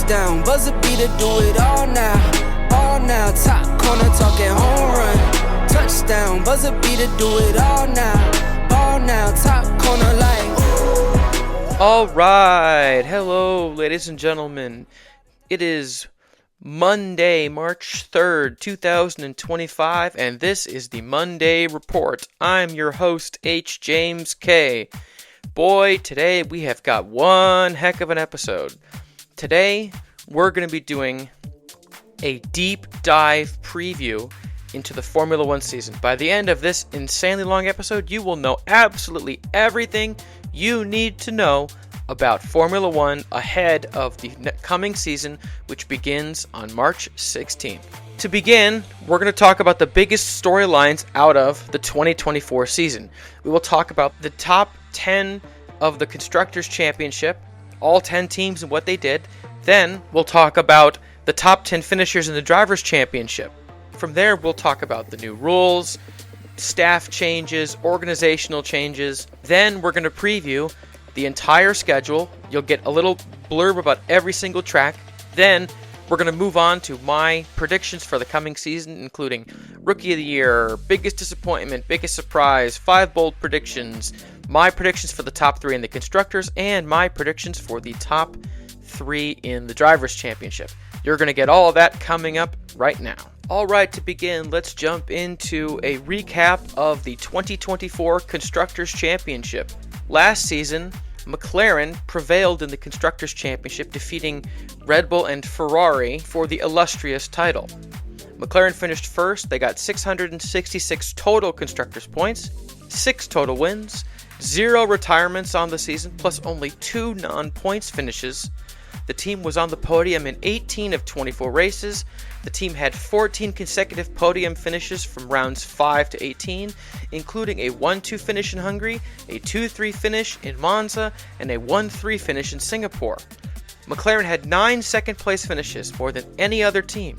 Touchdown, buzzer beater, do it all now. All now, top corner talking home run. Touchdown, buzzer beater, do it all now. All now, top corner like. All right, hello, ladies and gentlemen. It is Monday, March 3rd, 2025, and this is the Monday Report. I'm your host, H. James K. Boy, today we have got one heck of an episode. Today, we're going to be doing a deep dive preview into the Formula One season. By the end of this insanely long episode, you will know absolutely everything you need to know about Formula One ahead of the coming season, which begins on March 16th. To begin, we're going to talk about the biggest storylines out of the 2024 season. We will talk about the top 10 of the Constructors' Championship, all 10 teams and what they did. Then we'll talk about the top 10 finishers in the Drivers' Championship. From there, we'll talk about the new rules, staff changes, organizational changes. Then we're going to preview the entire schedule. You'll get a little blurb about every single track. Then we're going to move on to my predictions for the coming season, including Rookie of the Year, biggest disappointment, biggest surprise, 5 bold predictions, my predictions for the top 3 in the Constructors, and my predictions for the top 3 in the Drivers' Championship. You're going to get all of that coming up right now. All right, to begin, let's jump into a recap of the 2024 Constructors' Championship. Last season, McLaren prevailed in the Constructors' Championship, defeating Red Bull and Ferrari for the illustrious title. McLaren finished first. They got 666 total Constructors' points, 6 total wins, 0 retirements on the season, plus only 2 non-points finishes. The team was on the podium in 18 of 24 races. The team had 14 consecutive podium finishes from rounds 5 to 18, including a 1-2 finish in Hungary, a 2-3 finish in Monza, and a 1-3 finish in Singapore. McLaren had 9 second-place finishes, more than any other team.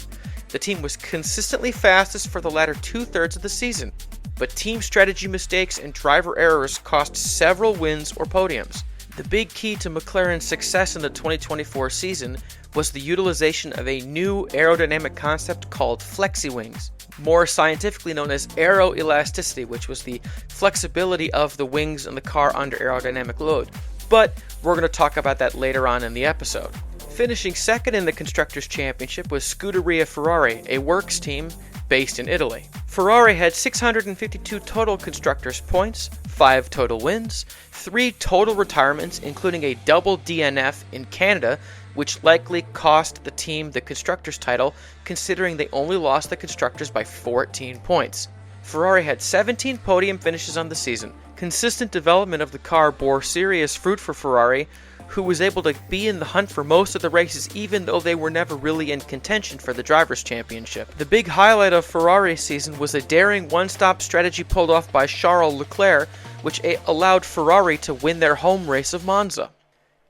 The team was consistently fastest for the latter two-thirds of the season, but team strategy mistakes and driver errors cost several wins or podiums. The big key to McLaren's success in the 2024 season was the utilization of a new aerodynamic concept called flexi-wings, more scientifically known as aeroelasticity, which was the flexibility of the wings in the car under aerodynamic load. But we're going to talk about that later on in the episode. Finishing second in the Constructors' Championship was Scuderia Ferrari, a works team based in Italy. Ferrari had 652 total Constructors' points, 5 total wins, 3 total retirements, including a double DNF in Canada, which likely cost the team the Constructors' title, considering they only lost the Constructors by 14 points. Ferrari had 17 podium finishes on the season. Consistent development of the car bore serious fruit for Ferrari, who was able to be in the hunt for most of the races even though they were never really in contention for the Drivers' Championship. The big highlight of Ferrari's season was a daring one-stop strategy pulled off by Charles Leclerc, which allowed Ferrari to win their home race of Monza.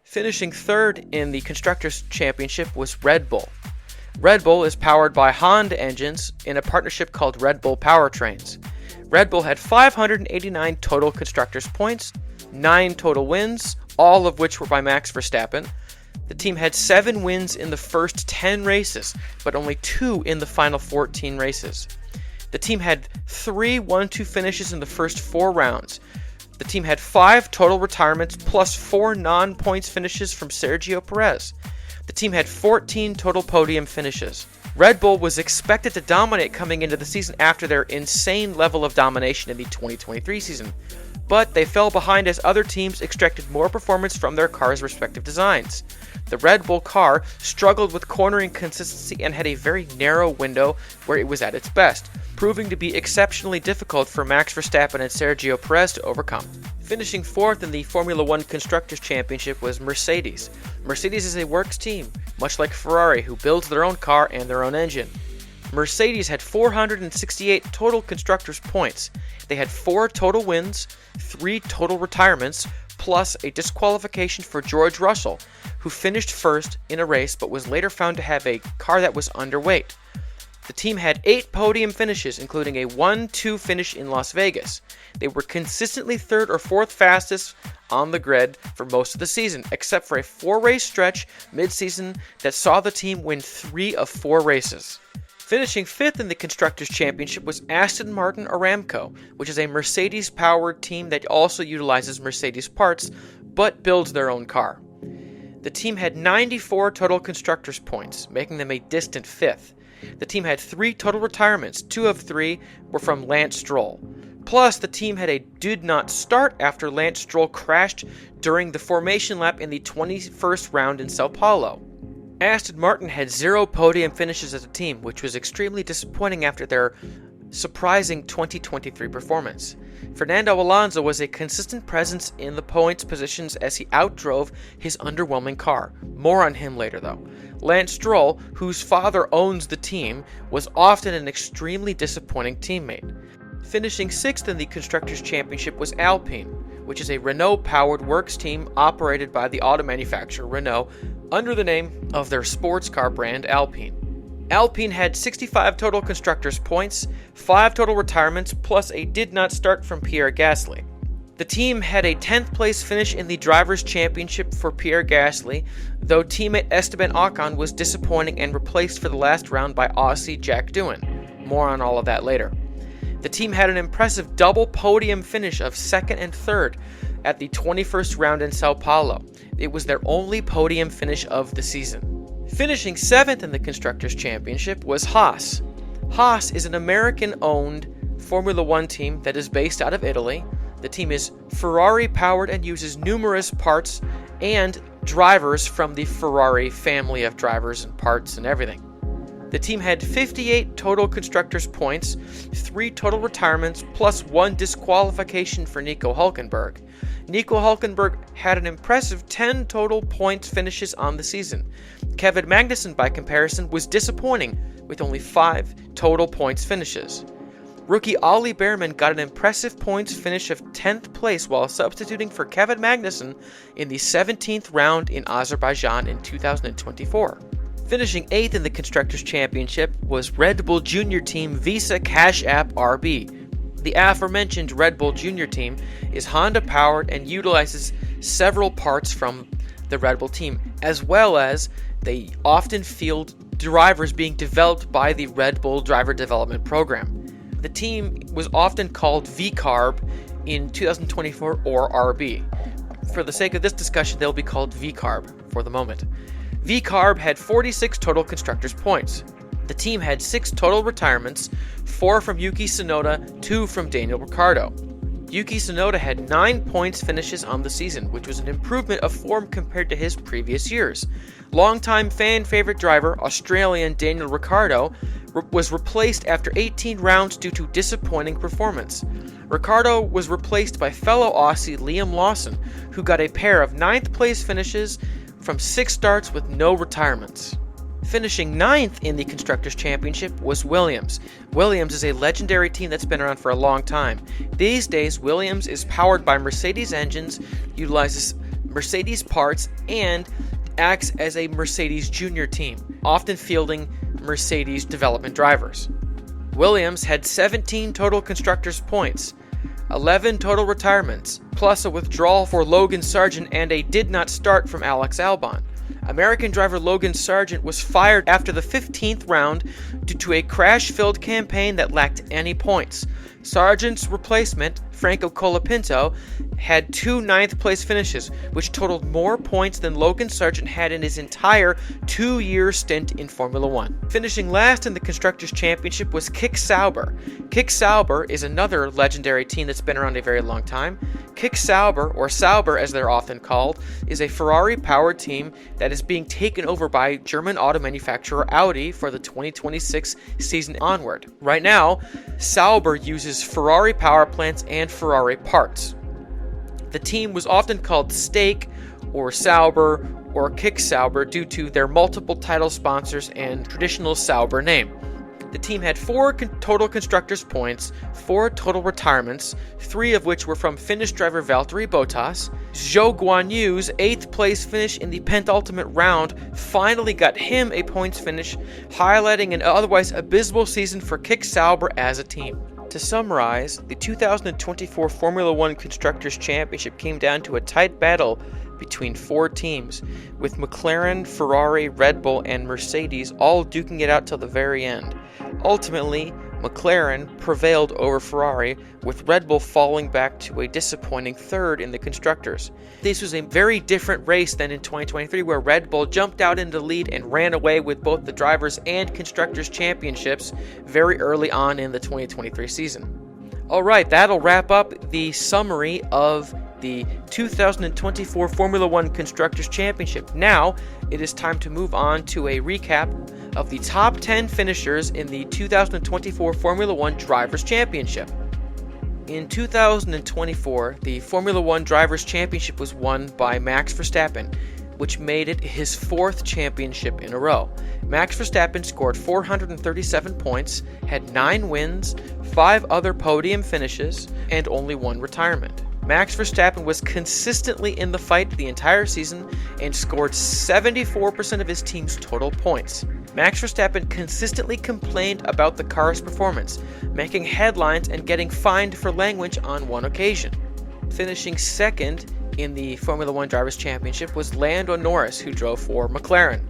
Finishing third in the Constructors' Championship was Red Bull. Red Bull is powered by Honda engines in a partnership called Red Bull Powertrains. Red Bull had 589 total Constructors' points, 9 total wins, all of which were by Max Verstappen. The team had 7 wins in the first 10 races, but only 2 in the final 14 races. The team had 3 1-2 finishes in the first 4 rounds. The team had 5 total retirements plus 4 non-points finishes from Sergio Perez. The team had 14 total podium finishes. Red Bull was expected to dominate coming into the season after their insane level of domination in the 2023 season, but they fell behind as other teams extracted more performance from their cars' respective designs. The Red Bull car struggled with cornering consistency and had a very narrow window where it was at its best, proving to be exceptionally difficult for Max Verstappen and Sergio Perez to overcome. Finishing fourth in the Formula One Constructors' Championship was Mercedes. Mercedes is a works team, much like Ferrari, who builds their own car and their own engine. Mercedes had 468 total Constructors' points. They had 4 total wins, 3 total retirements, plus a disqualification for George Russell, who finished first in a race but was later found to have a car that was underweight. The team had 8 podium finishes, including a 1-2 finish in Las Vegas. They were consistently 3rd or 4th fastest on the grid for most of the season, except for a 4-race stretch mid-season that saw the team win 3 of 4 races. Finishing 5th in the Constructors' Championship was Aston Martin Aramco, which is a Mercedes-powered team that also utilizes Mercedes parts, but builds their own car. The team had 94 total Constructors' points, making them a distant 5th. The team had 3 total retirements. 2 of 3 were from Lance Stroll. Plus, the team had a did not start after Lance Stroll crashed during the formation lap in the 21st round in Sao Paulo. Aston Martin had 0 podium finishes as a team, which was extremely disappointing after their surprising 2023 performance. Fernando Alonso was a consistent presence in the points positions as he outdrove his underwhelming car. More on him later though. Lance Stroll, whose father owns the team, was often an extremely disappointing teammate. Finishing 6th in the Constructors' Championship was Alpine, which is a Renault-powered works team operated by the auto manufacturer Renault under the name of their sports car brand Alpine. Alpine had 65 total Constructors' points, 5 total retirements, plus a did not start from Pierre Gasly. The team had a 10th place finish in the Drivers' Championship for Pierre Gasly, though teammate Esteban Ocon was disappointing and replaced for the last round by Aussie Jack Doohan. More on all of that later. The team had an impressive double podium finish of 2nd and 3rd at the 21st round in Sao Paulo. It was their only podium finish of the season. Finishing 7th in the Constructors' Championship was Haas. Haas is an American-owned Formula One team that is based out of Italy. The team is Ferrari-powered and uses numerous parts and drivers from the Ferrari family of drivers and parts and everything. The team had 58 total Constructors' points, 3 total retirements, plus 1 disqualification for Nico Hülkenberg. Nico Hülkenberg had an impressive 10 total points finishes on the season. Kevin Magnussen, by comparison, was disappointing with only 5 total points finishes. Rookie Ollie Behrman got an impressive points finish of 10th place while substituting for Kevin Magnussen in the 17th round in Azerbaijan in 2024. Finishing 8th in the Constructors' Championship was Red Bull Junior Team Visa Cash App RB. The aforementioned Red Bull Junior Team is Honda-powered and utilizes several parts from the Red Bull team, as well as they often field drivers being developed by the Red Bull Driver Development Program. The team was often called VCARB in 2024 or RB. For the sake of this discussion, they'll be called VCARB for the moment. VCARB had 46 total Constructors' points. The team had 6 total retirements, 4 from Yuki Tsunoda, 2 from Daniel Ricciardo. Yuki Tsunoda had 9 points finishes on the season, which was an improvement of form compared to his previous years. Longtime fan favorite driver, Australian Daniel Ricciardo, was replaced after 18 rounds due to disappointing performance. Ricciardo was replaced by fellow Aussie Liam Lawson, who got a pair of 9th place finishes from 6 starts with no retirements. Finishing 9th in the Constructors' Championship was Williams. Williams is a legendary team that's been around for a long time. These days, Williams is powered by Mercedes engines, utilizes Mercedes parts, and acts as a Mercedes junior team, often fielding Mercedes development drivers. Williams had 17 total Constructors' points, 11 total retirements, plus a withdrawal for Logan Sargent and a did not start from Alex Albon. American driver Logan Sargent was fired after the 15th round due to a crash-filled campaign that lacked any points. Sargent's replacement, Franco Colapinto, had 2 9th-place finishes, which totaled more points than Logan Sargent had in his entire 2-year stint in Formula One. Finishing last in the Constructors' Championship was Kick Sauber. Kick Sauber is another legendary team that's been around a very long time. Kick Sauber, or Sauber as they're often called, is a Ferrari-powered team that is being taken over by German auto manufacturer Audi for the 2026 season onward. Right now, Sauber uses Ferrari power plants and Ferrari parts. The team was often called Stake, or Sauber, or Kick Sauber due to their multiple title sponsors and traditional Sauber name. The team had 4 total constructors' points, 4 total retirements, 3 of which were from Finnish driver Valtteri Bottas. Zhou Guanyu's 8th place finish in the penultimate round finally got him a points finish, highlighting an otherwise abysmal season for Kick Sauber as a team. To summarize, the 2024 Formula One Constructors' Championship came down to a tight battle between 4 teams, with McLaren, Ferrari, Red Bull, and Mercedes all duking it out till the very end. Ultimately, McLaren prevailed over Ferrari, with Red Bull falling back to a disappointing 3rd in the Constructors. This was a very different race than in 2023, where Red Bull jumped out into the lead and ran away with both the Drivers' and Constructors' Championships very early on in the 2023 season. Alright, that'll wrap up the summary of the 2024 Formula One Constructors' Championship. Now, it is time to move on to a recap of the top 10 finishers in the 2024 Formula One Drivers' Championship. In 2024, the Formula One Drivers' Championship was won by Max Verstappen, which made it his 4th championship in a row. Max Verstappen scored 437 points, had 9 wins, 5 other podium finishes, and only 1 retirement. Max Verstappen was consistently in the fight the entire season and scored 74% of his team's total points. Max Verstappen consistently complained about the car's performance, making headlines and getting fined for language on one occasion. Finishing 2nd in the Formula One Drivers' Championship was Lando Norris, who drove for McLaren.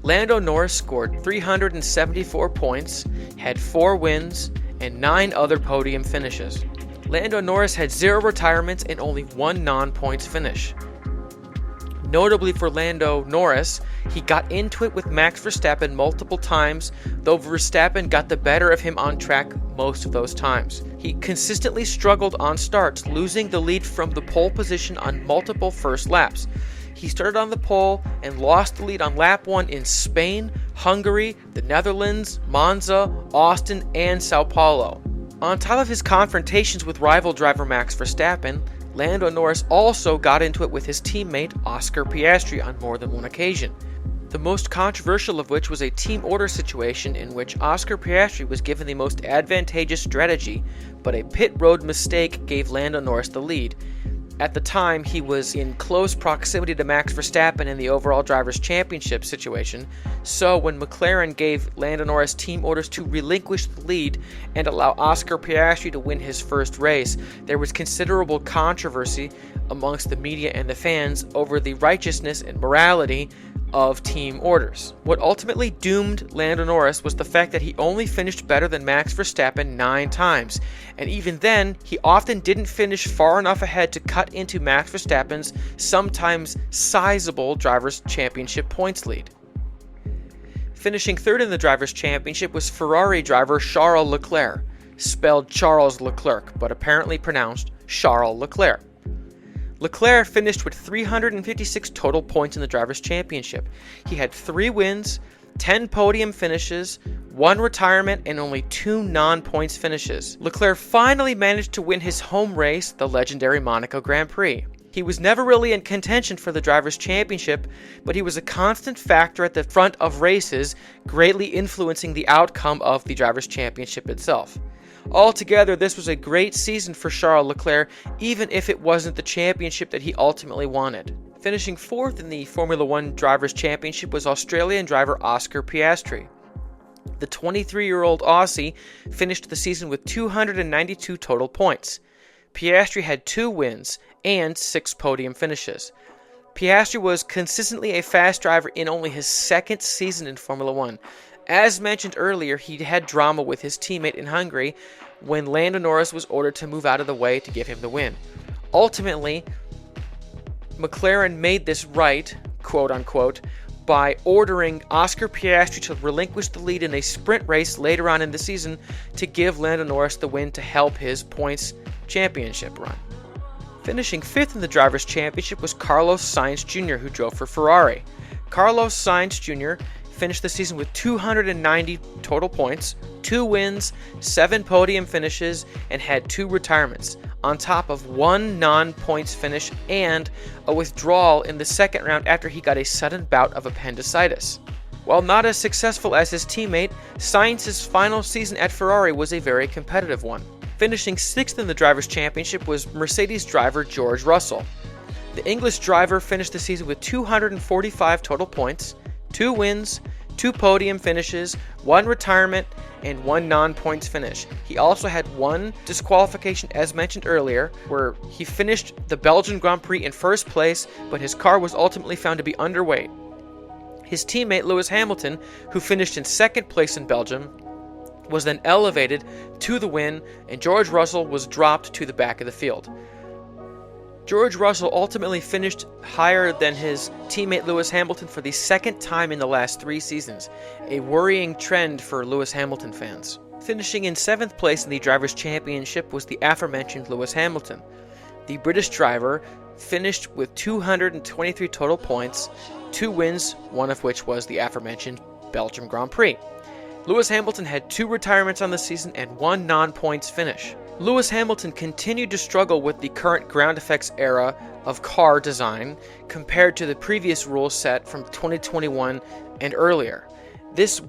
Lando Norris scored 374 points, had 4 wins, and 9 other podium finishes. Lando Norris had 0 retirements and only 1 non-points finish. Notably for Lando Norris, he got into it with Max Verstappen multiple times, though Verstappen got the better of him on track most of those times. He consistently struggled on starts, losing the lead from the pole position on multiple first laps. He started on the pole and lost the lead on lap 1 in Spain, Hungary, the Netherlands, Monza, Austin, and Sao Paulo. On top of his confrontations with rival driver Max Verstappen, Lando Norris also got into it with his teammate Oscar Piastri on more than one occasion. The most controversial of which was a team order situation in which Oscar Piastri was given the most advantageous strategy, but a pit road mistake gave Lando Norris the lead. At the time, he was in close proximity to Max Verstappen in the overall Drivers' Championship situation, so when McLaren gave Lando Norris team orders to relinquish the lead and allow Oscar Piastri to win his first race, there was considerable controversy amongst the media and the fans over the righteousness and morality of team orders. What ultimately doomed Lando Norris was the fact that he only finished better than Max Verstappen 9 times, and even then, he often didn't finish far enough ahead to cut into Max Verstappen's sometimes sizable Drivers' Championship points lead. Finishing 3rd in the Drivers' Championship was Ferrari driver Charles Leclerc, spelled Charles Leclerc, but apparently pronounced Charles Leclerc. Leclerc finished with 356 total points in the Drivers' Championship. He had 3 wins, 10 podium finishes, 1 retirement, and only 2 non-points finishes. Leclerc finally managed to win his home race, the legendary Monaco Grand Prix. He was never really in contention for the Drivers' Championship, but he was a constant factor at the front of races, greatly influencing the outcome of the Drivers' Championship itself. Altogether, this was a great season for Charles Leclerc, even if it wasn't the championship that he ultimately wanted. Finishing 4th in the Formula One Drivers' Championship was Australian driver Oscar Piastri. The 23-year-old Aussie finished the season with 292 total points. Piastri had 2 wins and 6 podium finishes. Piastri was consistently a fast driver in only his 2nd season in Formula One. As mentioned earlier, he had drama with his teammate in Hungary when Lando Norris was ordered to move out of the way to give him the win. Ultimately, McLaren made this right, quote-unquote, by ordering Oscar Piastri to relinquish the lead in a sprint race later on in the season to give Lando Norris the win to help his points championship run. Finishing 5th in the Drivers' Championship was Carlos Sainz Jr., who drove for Ferrari. Carlos Sainz Jr. finished the season with 290 total points, 2 wins, 7 podium finishes, and had 2 retirements, on top of 1 non-points finish and a withdrawal in the 2nd round after he got a sudden bout of appendicitis. While not as successful as his teammate, Sainz's final season at Ferrari was a very competitive one. Finishing 6th in the Drivers' Championship was Mercedes driver George Russell. The English driver finished the season with 245 total points, 2 wins, 2 podium finishes, 1 retirement, and 1 non-points finish. He also had 1 disqualification, as mentioned earlier, where he finished the Belgian Grand Prix in first place, but his car was ultimately found to be underweight. His teammate Lewis Hamilton, who finished in 2nd place in Belgium, was then elevated to the win, and George Russell was dropped to the back of the field. George Russell ultimately finished higher than his teammate Lewis Hamilton for the 2nd time in the last 3 seasons, a worrying trend for Lewis Hamilton fans. Finishing in 7th place in the Drivers' Championship was the aforementioned Lewis Hamilton. The British driver finished with 223 total points, 2 wins, one of which was the aforementioned Belgium Grand Prix. Lewis Hamilton had 2 retirements on the season and 1 non-points finish. Lewis Hamilton continued to struggle with the current ground effects era of car design compared to the previous rule set from 2021 and earlier. This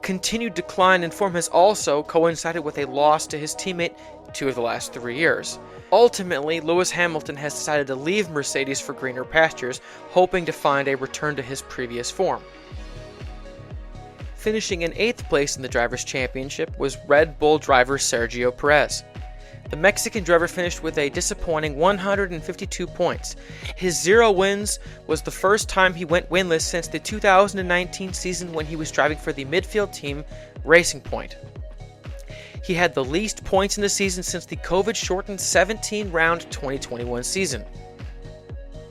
continued decline in form has also coincided with a loss to his teammate 2 of the last 3 years. Ultimately, Lewis Hamilton has decided to leave Mercedes for greener pastures, hoping to find a return to his previous form. Finishing in 8th place in the Drivers' Championship was Red Bull driver Sergio Perez. The Mexican driver finished with a disappointing 152 points. His 0 wins was the first time he went winless since the 2019 season when he was driving for the midfield team Racing Point. He had the least points in the season since the COVID-shortened 17-round 2021 season.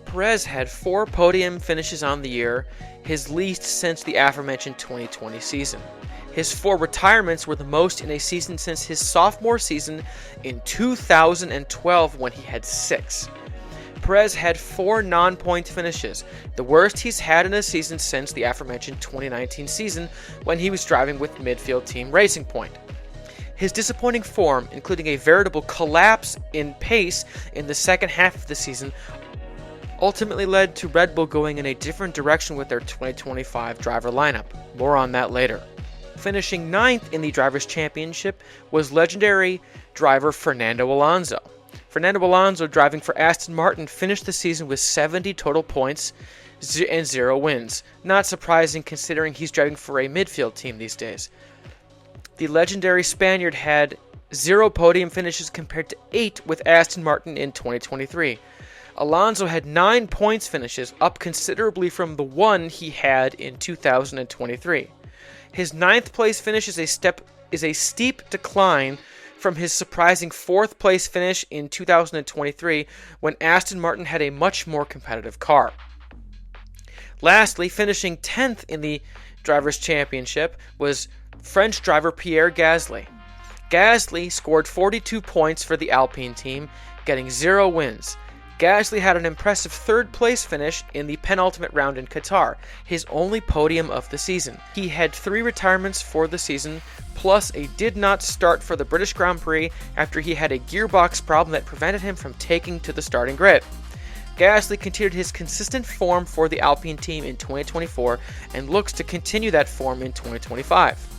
Perez had 4 podium finishes on the year, his least since the aforementioned 2020 season. His 4 retirements were the most in a season since his sophomore season in 2012 when he had 6. Perez had 4 non-point finishes, the worst he's had in a season since the aforementioned 2019 season when he was driving with midfield team Racing Point. His disappointing form, including a veritable collapse in pace in the second half of the season, ultimately led to Red Bull going in a different direction with their 2025 driver lineup. More on that later. Finishing 9th in the Drivers' Championship was legendary driver Fernando Alonso. Fernando Alonso, driving for Aston Martin, finished the season with 70 total points and 0 wins. Not surprising considering he's driving for a midfield team these days. The legendary Spaniard had 0 podium finishes compared to 8 with Aston Martin in 2023. Alonso had 9 points finishes, up considerably from the 1 he had in 2023. His 9th place finish is a steep decline from his surprising 4th place finish in 2023 when Aston Martin had a much more competitive car. Lastly, finishing 10th in the Drivers' Championship was French driver Pierre Gasly. Gasly scored 42 points for the Alpine team, getting 0 wins. Gasly had an impressive 3rd place finish in the penultimate round in Qatar, his only podium of the season. He had 3 retirements for the season, plus a did not start for the British Grand Prix after he had a gearbox problem that prevented him from taking to the starting grid. Gasly continued his consistent form for the Alpine team in 2024 and looks to continue that form in 2025.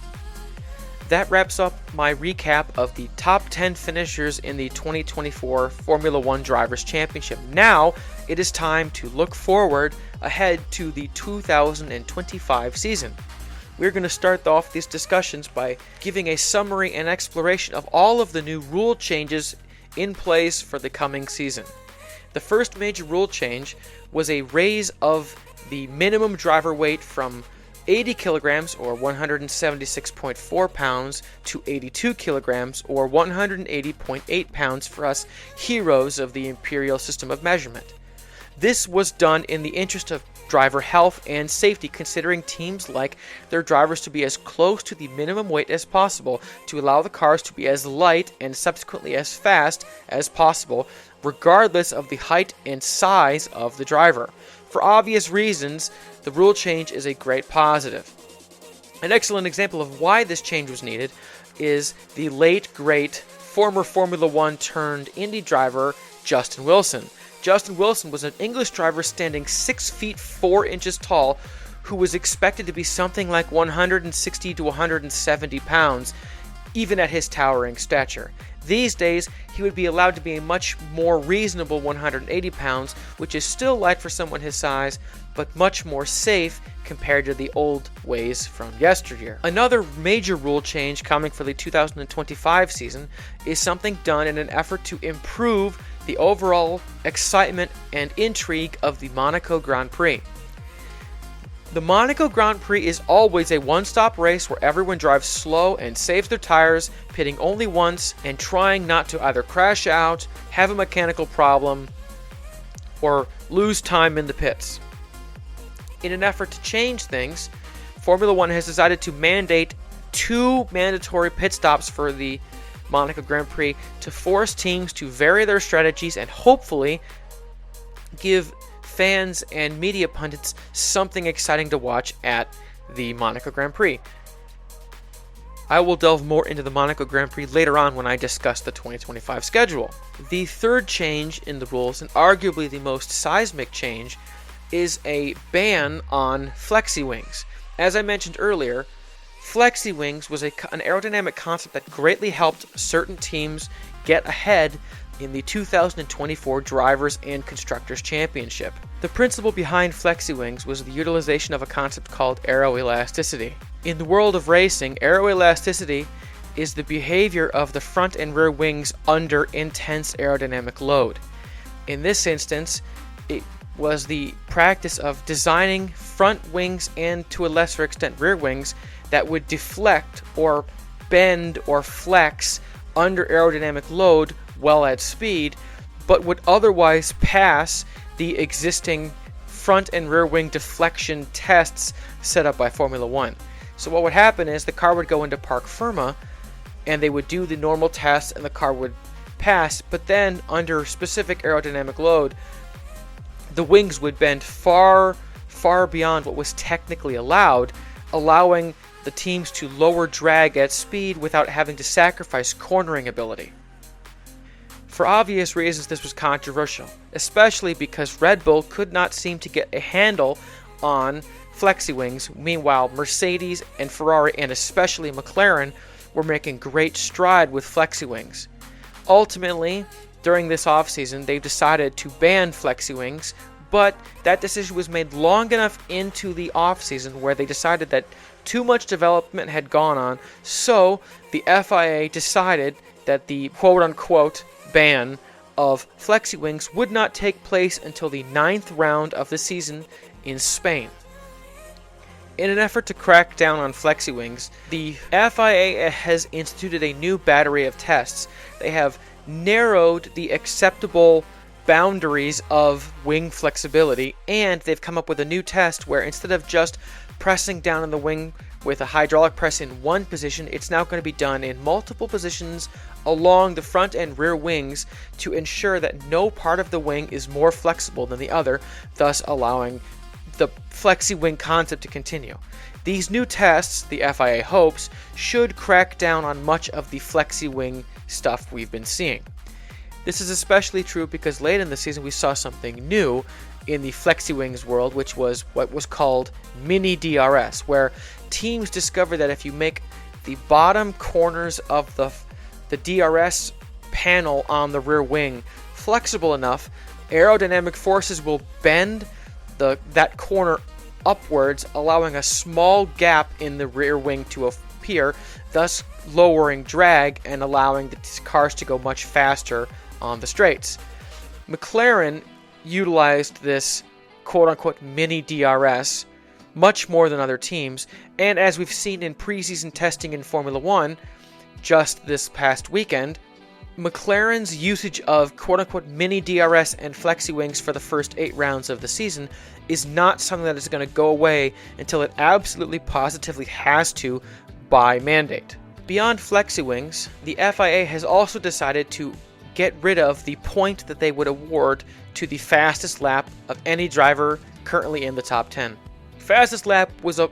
That wraps up my recap of the top 10 finishers in the 2024 Formula One Drivers' Championship. Now, it is time to look forward ahead to the 2025 season. We're going to start off these discussions by giving a summary and exploration of all of the new rule changes in place for the coming season. The first major rule change was a raise of the minimum driver weight from 80 kilograms or 176.4 pounds to 82 kilograms or 180.8 pounds for us heroes of the imperial system of measurement. This was done in the interest of driver health and safety, considering teams like their drivers to be as close to the minimum weight as possible to allow the cars to be as light and subsequently as fast as possible, regardless of the height and size of the driver. For obvious reasons, the rule change is a great positive. An excellent example of why this change was needed is the late, great, former Formula One turned Indy driver, Justin Wilson. Justin Wilson was an English driver standing 6 feet 4 inches tall who was expected to be something like 160 to 170 pounds, even at his towering stature. These days, he would be allowed to be a much more reasonable 180 pounds, which is still light for someone his size, but much more safe compared to the old ways from yesteryear. Another major rule change coming for the 2025 season is something done in an effort to improve the overall excitement and intrigue of the Monaco Grand Prix. The Monaco Grand Prix is always a one-stop race where everyone drives slow and saves their tires, pitting only once and trying not to either crash out, have a mechanical problem, or lose time in the pits. In an effort to change things, Formula One has decided to mandate 2 mandatory pit stops for the Monaco Grand Prix to force teams to vary their strategies and hopefully give fans and media pundits something exciting to watch at the Monaco Grand Prix. I will delve more into the Monaco Grand Prix later on when I discuss the 2025 schedule. The third change in the rules, and arguably the most seismic change, is a ban on flexi wings. As I mentioned earlier, flexi wings was an aerodynamic concept that greatly helped certain teams get ahead in the 2024 Drivers and Constructors Championship. The principle behind flexi wings was the utilization of a concept called aeroelasticity. In the world of racing, aeroelasticity is the behavior of the front and rear wings under intense aerodynamic load. In this instance, it was the practice of designing front wings and, to a lesser extent, rear wings that would deflect or bend or flex under aerodynamic load while at speed, but would otherwise pass the existing front and rear wing deflection tests set up by Formula One. So what would happen is the car would go into parc ferme and they would do the normal tests and the car would pass, but then under specific aerodynamic load, the wings would bend far beyond what was technically allowed, allowing the teams to lower drag at speed without having to sacrifice cornering ability. For obvious reasons, this was controversial, especially because Red Bull could not seem to get a handle on flexi wings. Meanwhile, Mercedes and Ferrari, and especially McLaren, were making great stride with flexi wings. Ultimately, during this offseason, they've decided to ban flexi wings, but that decision was made long enough into the offseason where they decided that too much development had gone on, so the FIA decided that the quote-unquote ban of flexi wings would not take place until the 9th round of the season in Spain. In an effort to crack down on flexi wings, the FIA has instituted a new battery of tests. They have narrowed the acceptable boundaries of wing flexibility, and they've come up with a new test where instead of just pressing down on the wing with a hydraulic press in one position, it's now going to be done in multiple positions along the front and rear wings to ensure that no part of the wing is more flexible than the other, thus allowing the flexi wing concept to continue. These new tests, the FIA hopes, should crack down on much of the flexi wing stuff we've been seeing. This is especially true because late in the season we saw something new in the flexi wings world, which was what was called mini DRS, where teams discovered that if you make the bottom corners of the DRS panel on the rear wing flexible enough, aerodynamic forces will bend that corner upwards, allowing a small gap in the rear wing to appear, thus lowering drag and allowing the cars to go much faster on the straights. McLaren utilized this quote-unquote mini DRS much more than other teams, and as we've seen in preseason testing in Formula One just this past weekend, McLaren's usage of quote-unquote mini DRS and flexi wings for the first 8 rounds of the season is not something that is going to go away until it absolutely positively has to by mandate. Beyond flexi wings, the FIA has also decided to get rid of the point that they would award to the fastest lap of any driver currently in the top 10. Fastest lap was a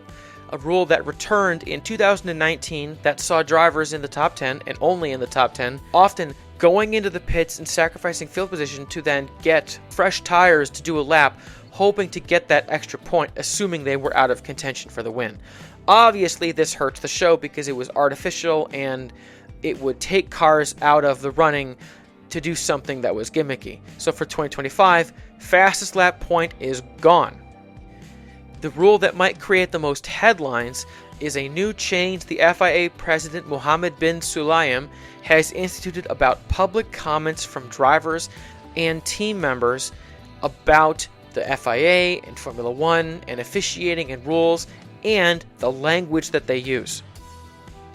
rule that returned in 2019 that saw drivers in the top 10, and only in the top 10, often going into the pits and sacrificing field position to then get fresh tires to do a lap, hoping to get that extra point, assuming they were out of contention for the win. Obviously, this hurts the show because it was artificial and it would take cars out of the running to do something that was gimmicky. So for 2025, fastest lap point is gone. The rule that might create the most headlines is a new change the FIA President Mohammed bin Sulayem has instituted about public comments from drivers and team members about the FIA and Formula One and officiating and rules and the language that they use.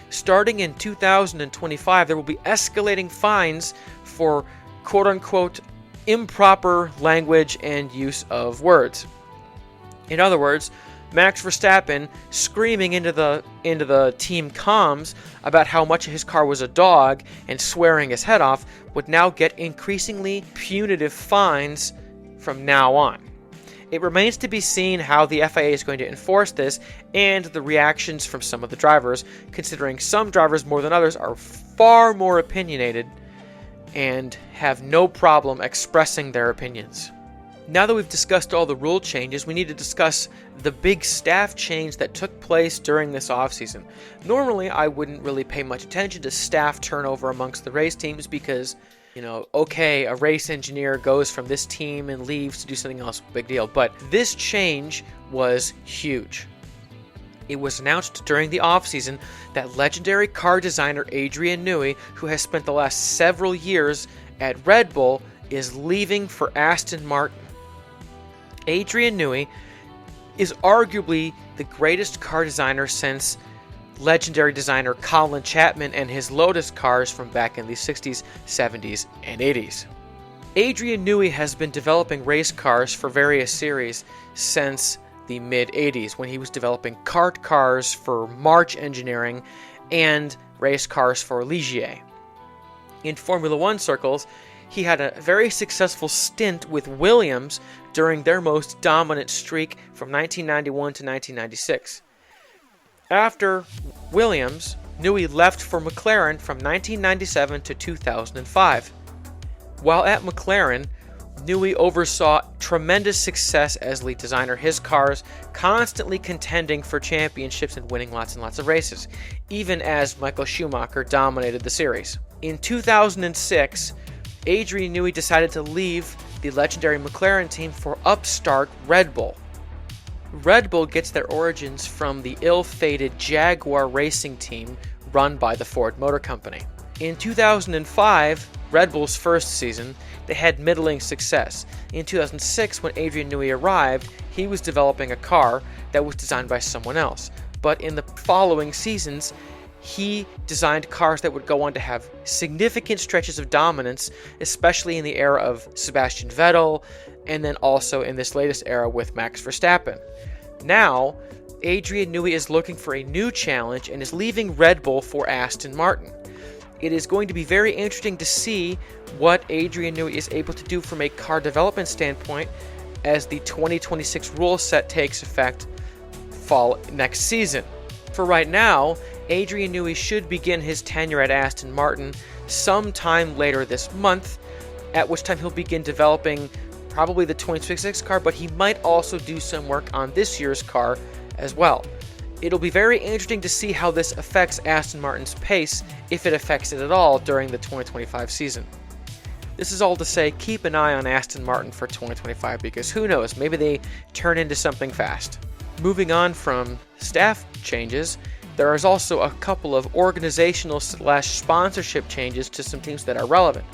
Starting in 2025, there will be escalating fines for quote-unquote improper language and use of words. In other words, Max Verstappen screaming into the team comms about how much his car was a dog and swearing his head off would now get increasingly punitive fines from now on. It remains to be seen how the FIA is going to enforce this and the reactions from some of the drivers, considering some drivers more than others are far more opinionated and have no problem expressing their opinions. Now that we've discussed all the rule changes, we need to discuss the big staff change that took place during this offseason. Normally, I wouldn't really pay much attention to staff turnover amongst the race teams because, a race engineer goes from this team and leaves to do something else, big deal. But this change was huge. It was announced during the offseason that legendary car designer Adrian Newey, who has spent the last several years at Red Bull, is leaving for Aston Martin. Adrian Newey is arguably the greatest car designer since legendary designer Colin Chapman and his Lotus cars from back in the 60s, 70s, and 80s. Adrian Newey has been developing race cars for various series since the mid-80s when he was developing kart cars for March Engineering and race cars for Ligier. In Formula One circles, he had a very successful stint with Williams during their most dominant streak from 1991 to 1996. After Williams, Newey left for McLaren from 1997 to 2005. While at McLaren, Newey oversaw tremendous success as lead designer, his cars constantly contending for championships and winning lots and lots of races, even as Michael Schumacher dominated the series. In 2006, Adrian Newey decided to leave the legendary McLaren team for upstart Red Bull. Red Bull gets their origins from the ill-fated Jaguar racing team run by the Ford Motor Company. In 2005, Red Bull's first season, they had middling success. In 2006, when Adrian Newey arrived, he was developing a car that was designed by someone else. But in the following seasons, he designed cars that would go on to have significant stretches of dominance, especially in the era of Sebastian Vettel, and then also in this latest era with Max Verstappen. Now, Adrian Newey is looking for a new challenge and is leaving Red Bull for Aston Martin. It is going to be very interesting to see what Adrian Newey is able to do from a car development standpoint as the 2026 rule set takes effect fall next season. For right now, Adrian Newey should begin his tenure at Aston Martin sometime later this month, at which time he'll begin developing probably the 2026 car, but he might also do some work on this year's car as well. It'll be very interesting to see how this affects Aston Martin's pace, if it affects it at all during the 2025 season. This is all to say, keep an eye on Aston Martin for 2025 because who knows, maybe they turn into something fast. Moving on from staff changes, there is also a couple of organizational/sponsorship changes to some teams that are relevant.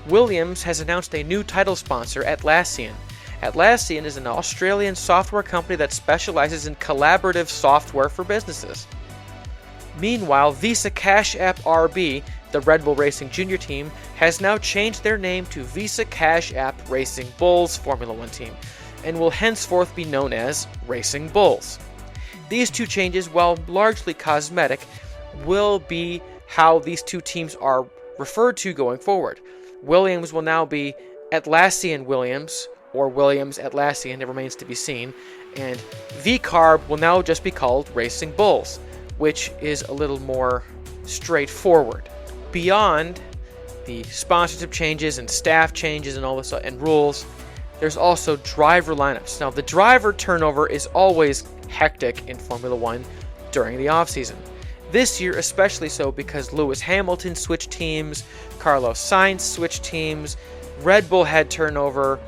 Williams has announced a new title sponsor, Atlassian. Atlassian is an Australian software company that specializes in collaborative software for businesses. Meanwhile, Visa Cash App RB, the Red Bull Racing Junior team, has now changed their name to Visa Cash App Racing Bulls Formula One team, and will henceforth be known as Racing Bulls. These two changes, while largely cosmetic, will be how these two teams are referred to going forward. Williams will now be Atlassian Williams, or Williams Atlassian, it remains to be seen, and VCARB will now just be called Racing Bulls, which is a little more straightforward. Beyond the sponsorship changes and staff changes and all this and rules, there's also driver lineups. Now, the driver turnover is always hectic in Formula One during the offseason. This year especially so because Lewis Hamilton switched teams, Carlos Sainz switched teams, Red Bull had turnover.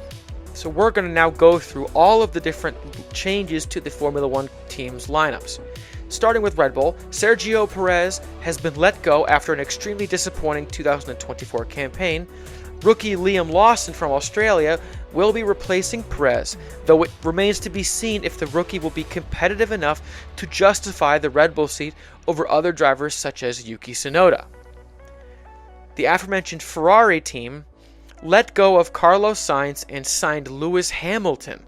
So we're going to now go through all of the different changes to the Formula One team's lineups. Starting with Red Bull, Sergio Perez has been let go after an extremely disappointing 2024 campaign. Rookie Liam Lawson from Australia will be replacing Perez, though it remains to be seen if the rookie will be competitive enough to justify the Red Bull seat over other drivers such as Yuki Tsunoda. The aforementioned Ferrari team let go of Carlos Sainz and signed Lewis Hamilton.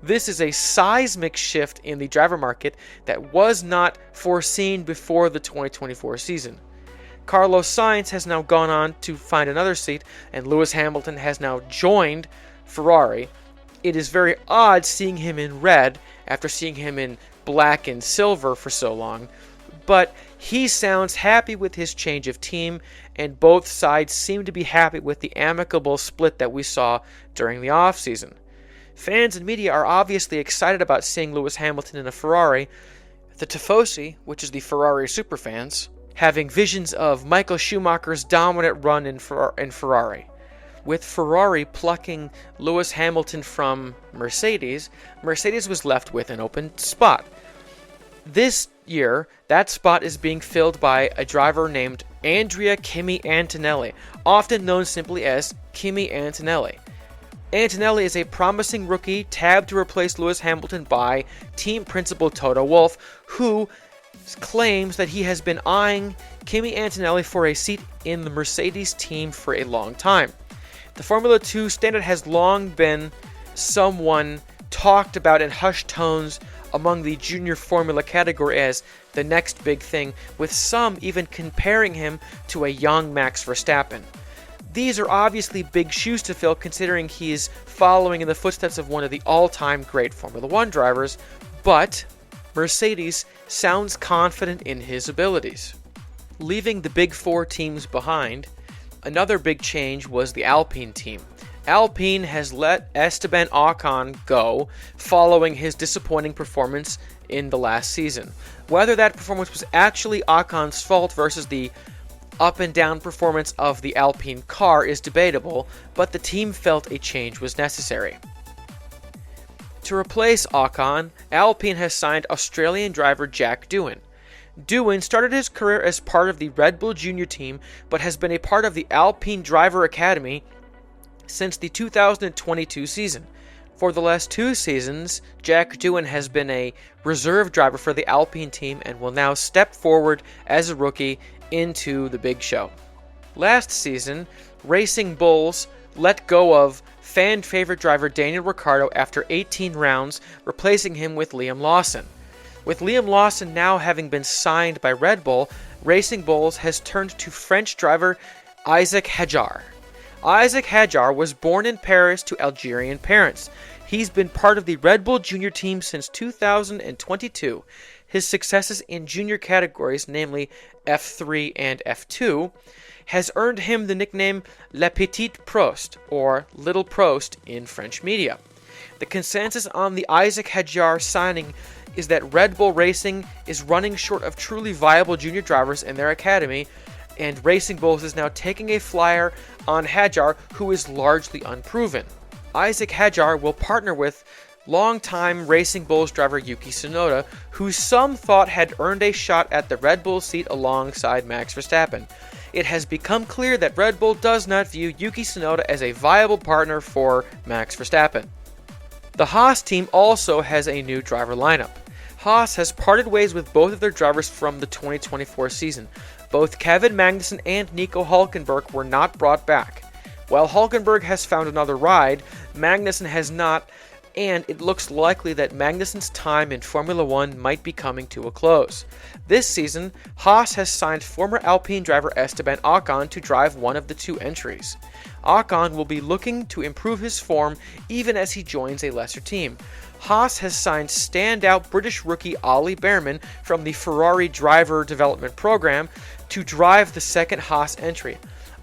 This is a seismic shift in the driver market that was not foreseen before the 2024 season. Carlos Sainz has now gone on to find another seat, and Lewis Hamilton has now joined Ferrari. It is very odd seeing him in red after seeing him in black and silver for so long, but he sounds happy with his change of team, and both sides seem to be happy with the amicable split that we saw during the offseason. Fans and media are obviously excited about seeing Lewis Hamilton in a Ferrari. The Tifosi, which is the Ferrari superfans, having visions of Michael Schumacher's dominant run in Ferrari. With Ferrari plucking Lewis Hamilton from Mercedes, Mercedes was left with an open spot. This year, that spot is being filled by a driver named Andrea Kimi Antonelli, often known simply as Kimi Antonelli. Antonelli is a promising rookie tabbed to replace Lewis Hamilton by team principal Toto Wolff, who claims that he has been eyeing Kimi Antonelli for a seat in the Mercedes team for a long time. The Formula 2 standard has long been someone talked about in hushed tones among the junior formula category as the next big thing, with some even comparing him to a young Max Verstappen. These are obviously big shoes to fill considering he's following in the footsteps of one of the all-time great Formula 1 drivers, but Mercedes sounds confident in his abilities. Leaving the big four teams behind, another big change was the Alpine team. Alpine has let Esteban Ocon go following his disappointing performance in the last season. Whether that performance was actually Ocon's fault versus the up and down performance of the Alpine car is debatable, but the team felt a change was necessary. To replace Ocon, Alpine has signed Australian driver Jack Doohan. Doohan started his career as part of the Red Bull Junior team, but has been a part of the Alpine Driver Academy since the 2022 season. For the last 2 seasons, Jack Doohan has been a reserve driver for the Alpine team and will now step forward as a rookie into the big show. Last season, Racing Bulls let go of fan favorite driver Daniel Ricciardo after 18 rounds, replacing him with Liam Lawson. With Liam Lawson now having been signed by Red Bull, Racing Bulls has turned to French driver Isaac Hadjar. Isaac Hadjar was born in Paris to Algerian parents. He's been part of the Red Bull Junior team since 2022. His successes in junior categories, namely F3 and F2, has earned him the nickname Le Petit Prost, or Little Prost in French media. The consensus on the Isaac Hadjar signing is that Red Bull Racing is running short of truly viable junior drivers in their academy, and Racing Bulls is now taking a flyer on Hadjar, who is largely unproven. Isaac Hadjar will partner with longtime Racing Bulls driver Yuki Tsunoda, who some thought had earned a shot at the Red Bull seat alongside Max Verstappen. It has become clear that Red Bull does not view Yuki Tsunoda as a viable partner for Max Verstappen. The Haas team also has a new driver lineup. Haas has parted ways with both of their drivers from the 2024 season. Both Kevin Magnussen and Nico Hülkenberg were not brought back. While Hülkenberg has found another ride, Magnussen has not, and it looks likely that Magnussen's time in Formula 1 might be coming to a close. This season, Haas has signed former Alpine driver Esteban Ocon to drive one of the 2 entries. Ocon will be looking to improve his form even as he joins a lesser team. Haas has signed standout British rookie Ollie Bearman from the Ferrari Driver Development Program to drive the second Haas entry.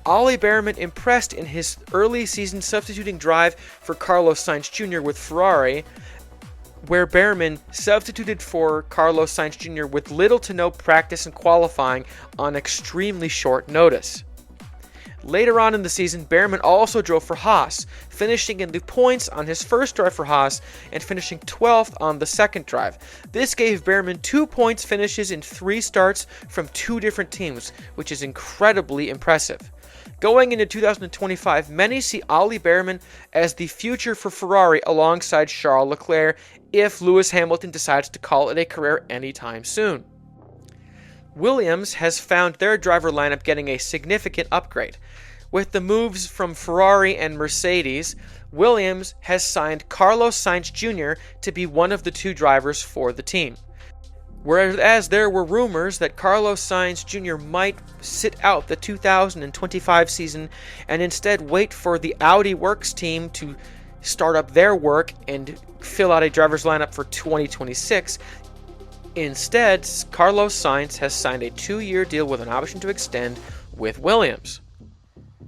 Ollie Behrman impressed in his early season substituting drive for Carlos Sainz Jr. with Ferrari, where Behrman substituted for Carlos Sainz Jr. with little to no practice and qualifying on extremely short notice. Later on in the season, Behrman also drove for Haas, finishing in the points on his first drive for Haas and finishing 12th on the second drive. This gave Behrman 2 points finishes in 3 starts from 2 different teams, which is incredibly impressive. Going into 2025, many see Ollie Behrman as the future for Ferrari alongside Charles Leclerc if Lewis Hamilton decides to call it a career anytime soon. Williams has found their driver lineup getting a significant upgrade. With the moves from Ferrari and Mercedes, Williams has signed Carlos Sainz Jr. to be one of the 2 drivers for the team. Whereas there were rumors that Carlos Sainz Jr. might sit out the 2025 season and instead wait for the Audi Works team to start up their work and fill out a driver's lineup for 2026. Instead, Carlos Sainz has signed a 2-year deal with an option to extend with Williams.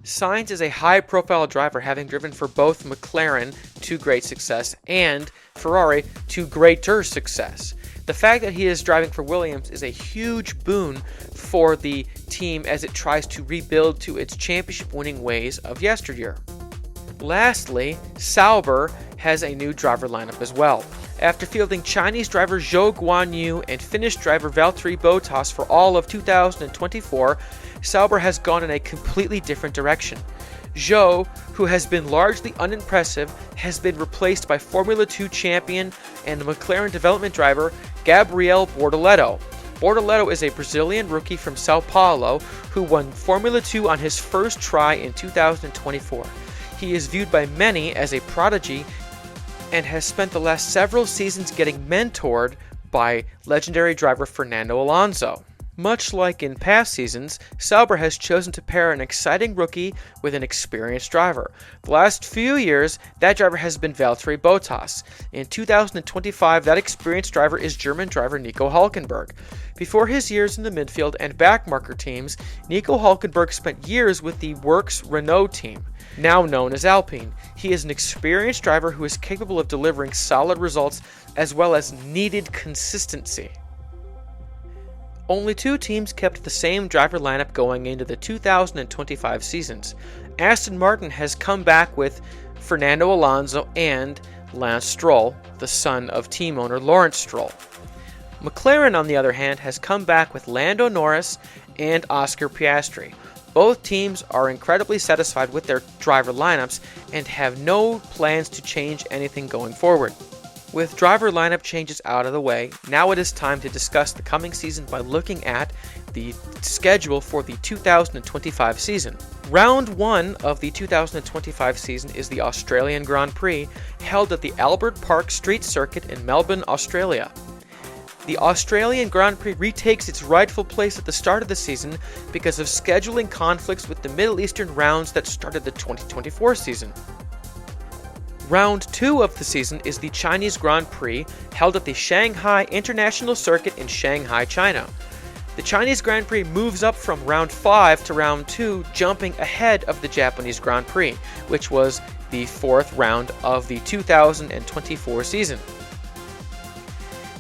Sainz is a high-profile driver, having driven for both McLaren to great success and Ferrari to greater success. The fact that he is driving for Williams is a huge boon for the team as it tries to rebuild to its championship-winning ways of yesteryear. Lastly, Sauber has a new driver lineup as well. After fielding Chinese driver Zhou Guanyu and Finnish driver Valtteri Bottas for all of 2024, Sauber has gone in a completely different direction. Zhou, who has been largely unimpressive, has been replaced by Formula 2 champion and McLaren development driver Gabriel Bortoleto. Bortoleto is a Brazilian rookie from Sao Paulo who won Formula 2 on his first try in 2024. He is viewed by many as a prodigy and has spent the last several seasons getting mentored by legendary driver Fernando Alonso. Much like in past seasons, Sauber has chosen to pair an exciting rookie with an experienced driver. The last few years, that driver has been Valtteri Bottas. In 2025, that experienced driver is German driver Nico Hülkenberg. Before his years in the midfield and backmarker teams, Nico Hülkenberg spent years with the Works Renault team, now known as Alpine. He is an experienced driver who is capable of delivering solid results as well as needed consistency. Only 2 teams kept the same driver lineup going into the 2025 seasons. Aston Martin has come back with Fernando Alonso and Lance Stroll, the son of team owner Lawrence Stroll. McLaren, on the other hand, has come back with Lando Norris and Oscar Piastri. Both teams are incredibly satisfied with their driver lineups and have no plans to change anything going forward. With driver lineup changes out of the way, now it is time to discuss the coming season by looking at the schedule for the 2025 season. Round 1 of the 2025 season is the Australian Grand Prix, held at the Albert Park Street Circuit in Melbourne, Australia. The Australian Grand Prix retakes its rightful place at the start of the season because of scheduling conflicts with the Middle Eastern rounds that started the 2024 season. Round 2 of the season is the Chinese Grand Prix, held at the Shanghai International Circuit in Shanghai, China. The Chinese Grand Prix moves up from Round 5 to Round 2, jumping ahead of the Japanese Grand Prix, which was the 4th round of the 2024 season.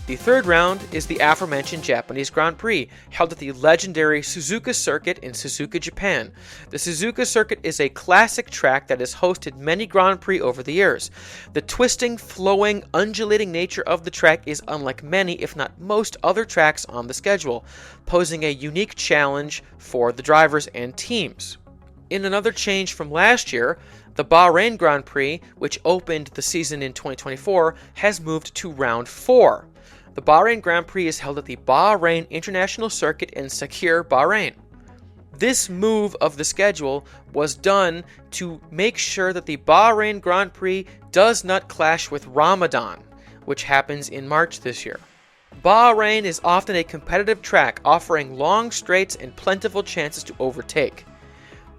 The 3rd round is the aforementioned Japanese Grand Prix, held at the legendary Suzuka Circuit in Suzuka, Japan. The Suzuka Circuit is a classic track that has hosted many Grand Prix over the years. The twisting, flowing, undulating nature of the track is unlike many, if not most, other tracks on the schedule, posing a unique challenge for the drivers and teams. In another change from last year, the Bahrain Grand Prix, which opened the season in 2024, has moved to Round 4. The Bahrain Grand Prix is held at the Bahrain International Circuit in Sakhir, Bahrain. This move of the schedule was done to make sure that the Bahrain Grand Prix does not clash with Ramadan, which happens in March this year. Bahrain is often a competitive track, offering long straights and plentiful chances to overtake.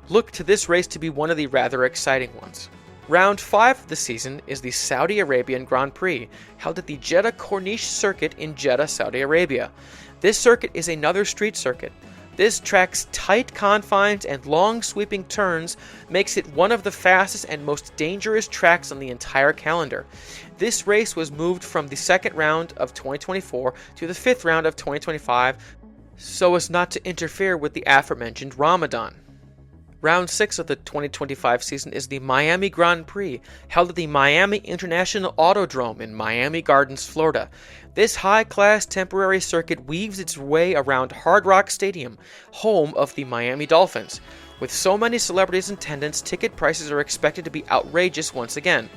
Look to this race to be one of the rather exciting ones. Round 5 of the season is the Saudi Arabian Grand Prix, held at the Jeddah Corniche Circuit in Jeddah, Saudi Arabia. This circuit is another street circuit. This track's tight confines and long sweeping turns makes it one of the fastest and most dangerous tracks on the entire calendar. This race was moved from the second round of 2024 to the fifth round of 2025 so as not to interfere with the aforementioned Ramadan. Round 6 of the 2025 season is the Miami Grand Prix, held at the Miami International Autodrome in Miami Gardens, Florida. This high-class temporary circuit weaves its way around Hard Rock Stadium, home of the Miami Dolphins. With so many celebrities in attendance, ticket prices are expected to be outrageous once again.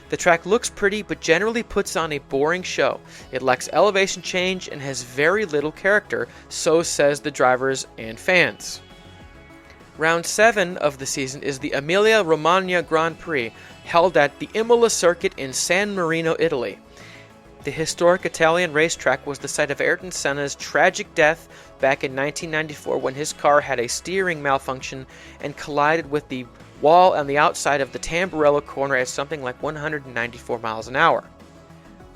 The track looks pretty but generally puts on a boring show. It lacks elevation change and has very little character, so says the drivers and fans. Round 7 of the season is the Emilia-Romagna Grand Prix, held at the Imola circuit in San Marino, Italy. The historic Italian racetrack was the site of Ayrton Senna's tragic death back in 1994 when his car had a steering malfunction and collided with the wall on the outside of the Tamburello corner at something like 194 miles an hour.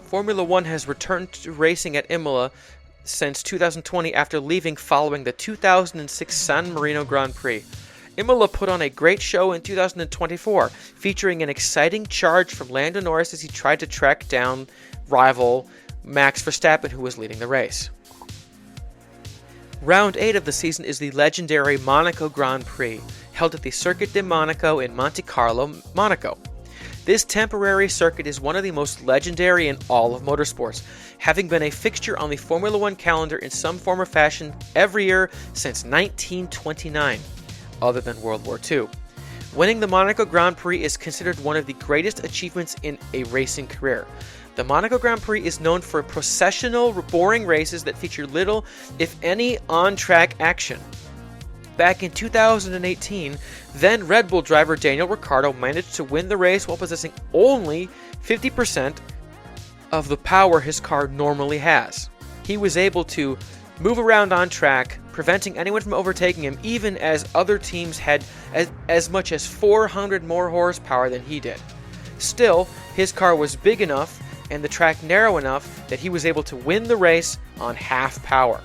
Formula One has returned to racing at Imola since 2020 after leaving following the 2006 San Marino Grand Prix. Imola put on a great show in 2024, featuring an exciting charge from Lando Norris as he tried to track down rival Max Verstappen, who was leading the race. Round 8 of the season is the legendary Monaco Grand Prix, held at the Circuit de Monaco in Monte Carlo, Monaco. This temporary circuit is one of the most legendary in all of motorsports, having been a fixture on the Formula One calendar in some form or fashion every year since 1929, other than World War II. Winning the Monaco Grand Prix is considered one of the greatest achievements in a racing career. The Monaco Grand Prix is known for processional, boring races that feature little, if any, on-track action. Back in 2018, then Red Bull driver Daniel Ricciardo managed to win the race while possessing only 50% of the power his car normally has. He was able to move around on track, preventing anyone from overtaking him, even as other teams had as much as 400 more horsepower than he did. Still, his car was big enough and the track narrow enough that he was able to win the race on half power.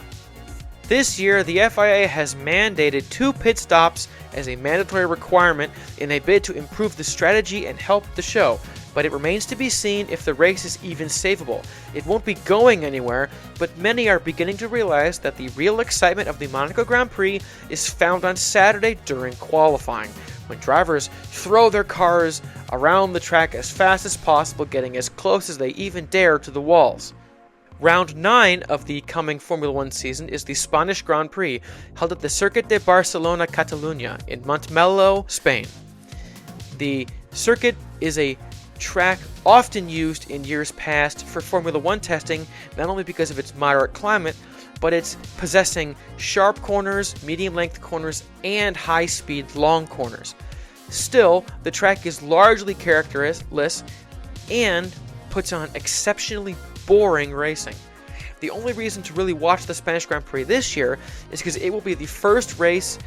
This year, the FIA has mandated 2 pit stops as a mandatory requirement in a bid to improve the strategy and help the show, but it remains to be seen if the race is even savable. It won't be going anywhere, but many are beginning to realize that the real excitement of the Monaco Grand Prix is found on Saturday during qualifying, when drivers throw their cars around the track as fast as possible, getting as close as they even dare to the walls. Round 9 of the coming Formula One season is the Spanish Grand Prix, held at the Circuit de Barcelona Catalunya in Montmeló, Spain. The circuit is a track often used in years past for Formula One testing, not only because of its moderate climate, but its possessing sharp corners, medium-length corners, and high-speed long corners. Still, the track is largely characterless and puts on exceptionally boring racing. The only reason to really watch the Spanish Grand Prix this year is because it will be the first race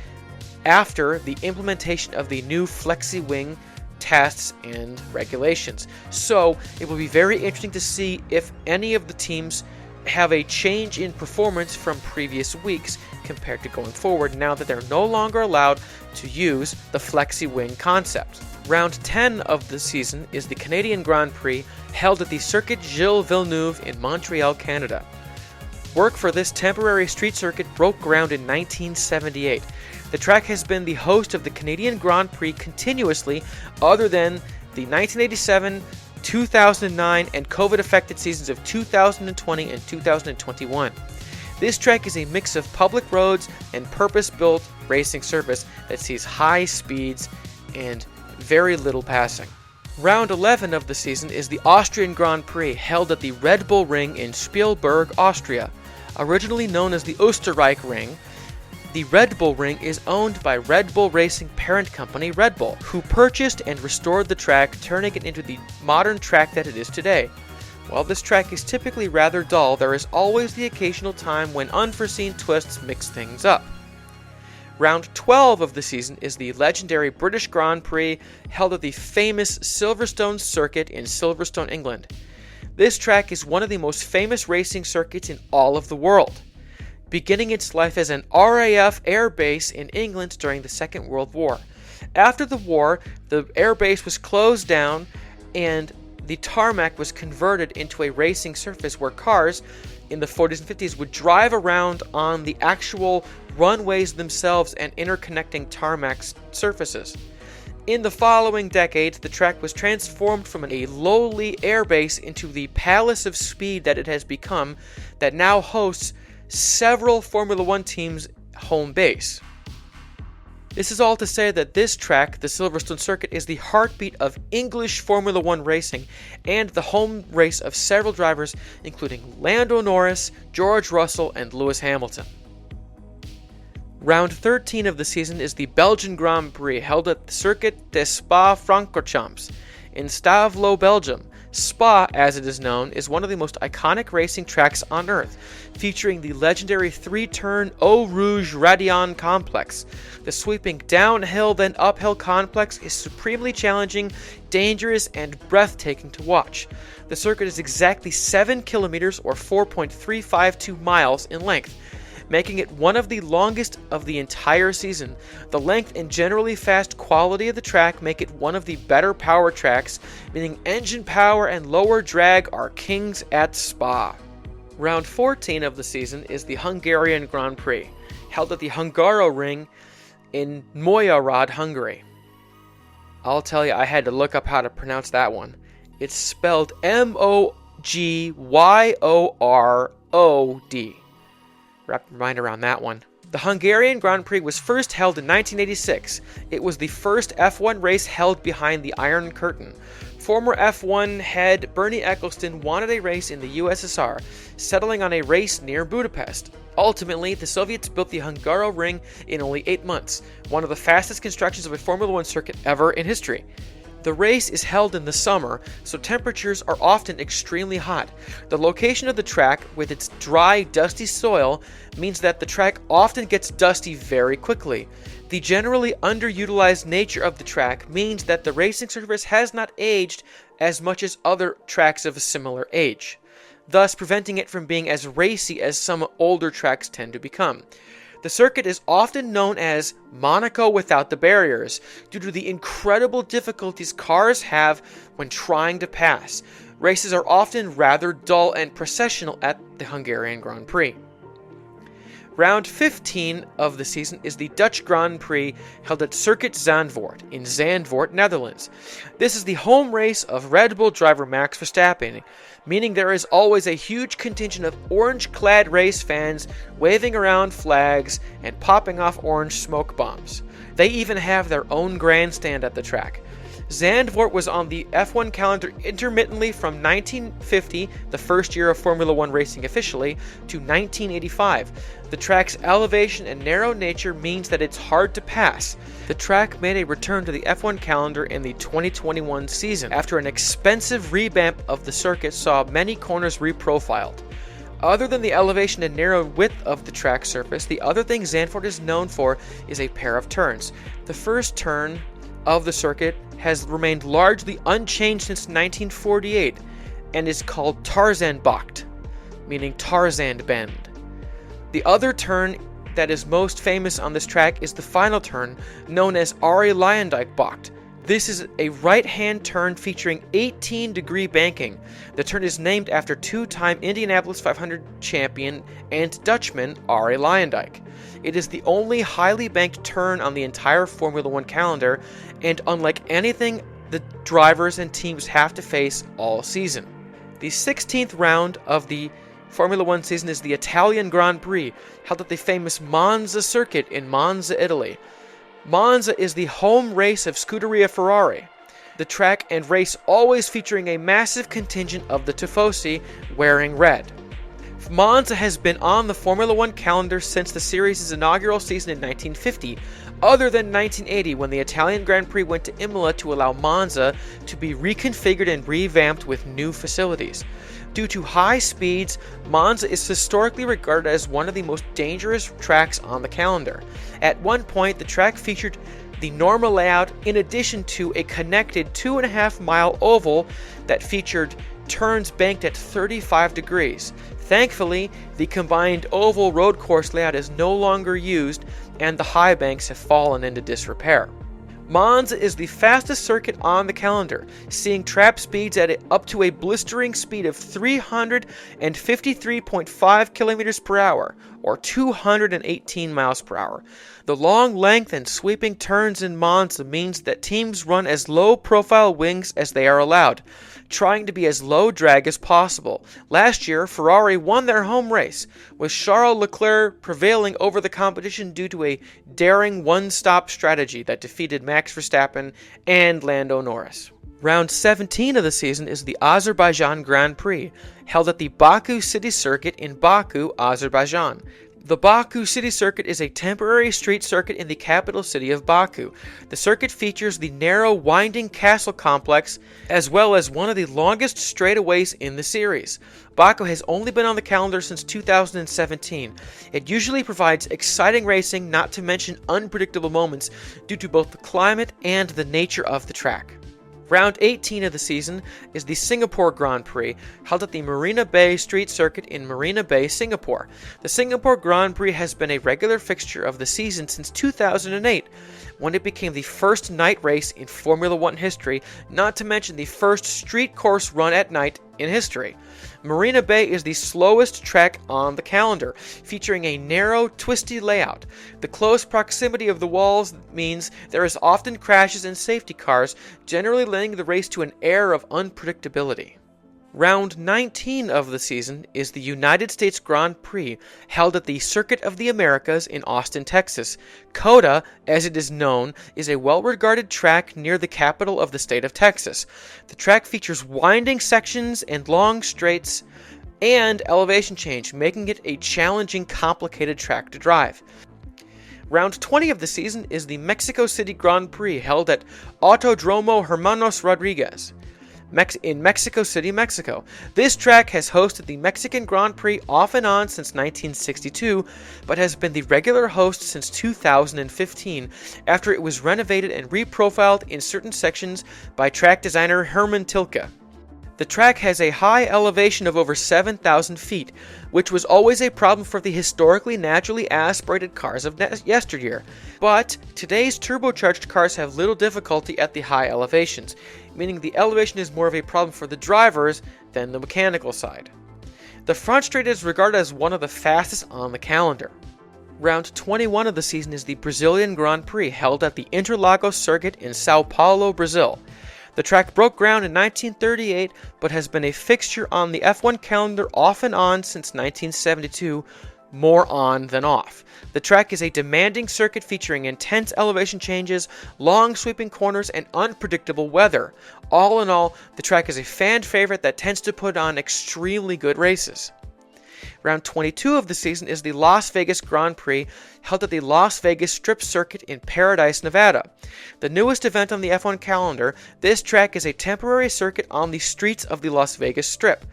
after the implementation of the new flexi-wing tests and regulations. So it will be very interesting to see if any of the teams have a change in performance from previous weeks compared to going forward now that they're no longer allowed to use the flexi-wing concept. Round 10 of the season is the Canadian Grand Prix, held at the Circuit Gilles Villeneuve in Montreal, Canada. Work for this temporary street circuit broke ground in 1978. The track has been the host of the Canadian Grand Prix continuously, other than the 1987, 2009, and COVID-affected seasons of 2020 and 2021. This track is a mix of public roads and purpose-built racing surface that sees high speeds and very little passing. Round 11 of the season is the Austrian Grand Prix, held at the Red Bull Ring in Spielberg, Austria. Originally known as the Österreich Ring, the Red Bull Ring is owned by Red Bull Racing parent company Red Bull, who purchased and restored the track, turning it into the modern track that it is today. While this track is typically rather dull, there is always the occasional time when unforeseen twists mix things up. Round 12 of the season is the legendary British Grand Prix, held at the famous Silverstone circuit in Silverstone, England. This track is one of the most famous racing circuits in all of the world. beginning its life as an RAF air base in England during the Second World War. After the war, the air base was closed down and the tarmac was converted into a racing surface where cars in the 40s and 50s would drive around on the actual runways themselves and interconnecting tarmac surfaces. In the following decades, the track was transformed from a lowly airbase into the palace of speed that it has become, that now hosts several Formula One teams' home base. This is all to say that this track, the Silverstone Circuit, is the heartbeat of English Formula One racing and the home race of several drivers, including Lando Norris, George Russell, and Lewis Hamilton. Round 13 of the season is the Belgian Grand Prix, held at the Circuit des Spa-Francorchamps in Stavelot, Belgium. Spa, as it is known, is one of the most iconic racing tracks on Earth, featuring the legendary three-turn Eau Rouge Raidillon complex. The sweeping downhill then uphill complex is supremely challenging, dangerous, and breathtaking to watch. The circuit is exactly 7 kilometers or 4.352 miles in length, making it one of the longest of the entire season. The length and generally fast quality of the track make it one of the better power tracks, meaning engine power and lower drag are kings at Spa. Round 14 of the season is the Hungarian Grand Prix, held at the Hungaroring in Magyaród, Hungary. I'll tell you, I had to look up how to pronounce that one. It's spelled Mogyorod. Wrap your mind around that one. The Hungarian Grand Prix was first held in 1986. It was the first F1 race held behind the Iron Curtain. Former F1 head Bernie Ecclestone wanted a race in the USSR, settling on a race near Budapest. Ultimately, the Soviets built the Hungaroring in only 8 months, one of the fastest constructions of a Formula One circuit ever in history. The race is held in the summer, so temperatures are often extremely hot. The location of the track, with its dry, dusty soil, means that the track often gets dusty very quickly. The generally underutilized nature of the track means that the racing surface has not aged as much as other tracks of a similar age, thus preventing it from being as racy as some older tracks tend to become. The circuit is often known as Monaco without the barriers, due to the incredible difficulties cars have when trying to pass. Races are often rather dull and processional at the Hungarian Grand Prix. Round 15 of the season is the Dutch Grand Prix, held at Circuit Zandvoort in Zandvoort, Netherlands. This is the home race of Red Bull driver Max Verstappen, meaning there is always a huge contingent of orange-clad race fans waving around flags and popping off orange smoke bombs. They even have their own grandstand at the track. Zandvoort was on the F1 calendar intermittently from 1950, the first year of Formula One racing officially, to 1985. The track's elevation and narrow nature means that it's hard to pass. The track made a return to the F1 calendar in the 2021 season, after an expensive revamp of the circuit saw many corners reprofiled. Other than the elevation and narrow width of the track surface, the other thing Zandvoort is known for is a pair of turns. The first turn of the circuit has remained largely unchanged since 1948 and is called Tarzanbocht, meaning Tarzan Bend. The other turn that is most famous on this track is the final turn, known as Arie Luyendyk Bocht. This is a right-hand turn featuring 18-degree banking. The turn is named after two-time Indianapolis 500 champion and Dutchman Arie Luyendyk. It is the only highly banked turn on the entire Formula One calendar, and unlike anything the drivers and teams have to face all season. The 16th round of the Formula One season is the Italian Grand Prix, held at the famous Monza circuit in Monza, Italy. Monza is the home race of Scuderia Ferrari. The track and race always featuring a massive contingent of the Tifosi wearing red. Monza has been on the Formula One calendar since the series' inaugural season in 1950, other than 1980 when the Italian Grand Prix went to Imola to allow Monza to be reconfigured and revamped with new facilities. Due to high speeds, Monza is historically regarded as one of the most dangerous tracks on the calendar. At one point, the track featured the normal layout in addition to a connected 2.5-mile oval that featured turns banked at 35 degrees. Thankfully, the combined oval road course layout is no longer used and the high banks have fallen into disrepair. Monza is the fastest circuit on the calendar, seeing trap speeds at up to a blistering speed of 353.5 kilometers per hour, or 218 miles per hour. The long length and sweeping turns in Monza means that teams run as low-profile wings as they are allowed, trying to be as low drag as possible. Last year, Ferrari won their home race, with Charles Leclerc prevailing over the competition due to a daring one-stop strategy that defeated Max Verstappen and Lando Norris. Round 17 of the season is the Azerbaijan Grand Prix, held at the Baku City Circuit in Baku, Azerbaijan. The Baku City Circuit is a temporary street circuit in the capital city of Baku. The circuit features the narrow, winding castle complex, as well as one of the longest straightaways in the series. Baku has only been on the calendar since 2017. It usually provides exciting racing, not to mention unpredictable moments, due to both the climate and the nature of the track. Round 18 of the season is the Singapore Grand Prix, held at the Marina Bay Street Circuit in Marina Bay, Singapore. The Singapore Grand Prix has been a regular fixture of the season since 2008, when it became the first night race in Formula One history, not to mention the first street course run at night in history. Marina Bay is the slowest track on the calendar, featuring a narrow, twisty layout. The close proximity of the walls means there is often crashes and safety cars, generally lending the race to an air of unpredictability. Round 19 of the season is the United States Grand Prix, held at the Circuit of the Americas in Austin, Texas. COTA, as it is known, is a well-regarded track near the capital of the state of Texas. The track features winding sections and long straights and elevation change, making it a challenging, complicated track to drive. Round 20 of the season is the Mexico City Grand Prix, held at Autodromo Hermanos Rodriguez in Mexico City, Mexico. This track has hosted the Mexican Grand Prix off and on since 1962, but has been the regular host since 2015, after it was renovated and reprofiled in certain sections by track designer Herman Tilke. The track has a high elevation of over 7,000 feet, which was always a problem for the historically naturally aspirated cars of yesteryear. But today's turbocharged cars have little difficulty at the high elevations, meaning the elevation is more of a problem for the drivers than the mechanical side. The front straight is regarded as one of the fastest on the calendar. Round 21 of the season is the Brazilian Grand Prix, held at the Interlagos Circuit in Sao Paulo, Brazil. The track broke ground in 1938, but has been a fixture on the F1 calendar off and on since 1972, more on than off. The track is a demanding circuit featuring intense elevation changes, long sweeping corners, and unpredictable weather. All in all, the track is a fan favorite that tends to put on extremely good races. Round 22 of the season is the Las Vegas Grand Prix, held at the Las Vegas Strip Circuit in Paradise, Nevada. The newest event on the F1 calendar, this track is a temporary circuit on the streets of the Las Vegas Strip.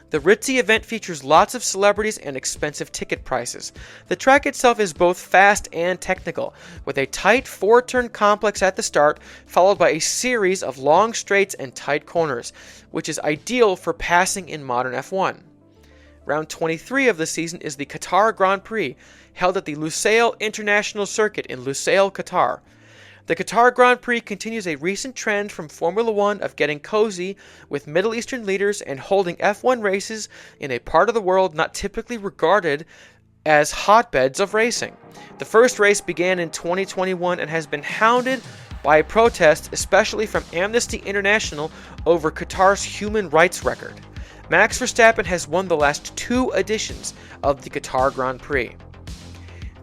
The ritzy event features lots of celebrities and expensive ticket prices. The track itself is both fast and technical, with a tight 4-turn complex at the start, followed by a series of long straights and tight corners, which is ideal for passing in modern F1. Round 23 of the season is the Qatar Grand Prix, held at the Lusail International Circuit in Lusail, Qatar. The Qatar Grand Prix continues a recent trend from Formula One of getting cozy with Middle Eastern leaders and holding F1 races in a part of the world not typically regarded as hotbeds of racing. The first race began in 2021 and has been hounded by protests, especially from Amnesty International, over Qatar's human rights record. Max Verstappen has won the last 2 editions of the Qatar Grand Prix.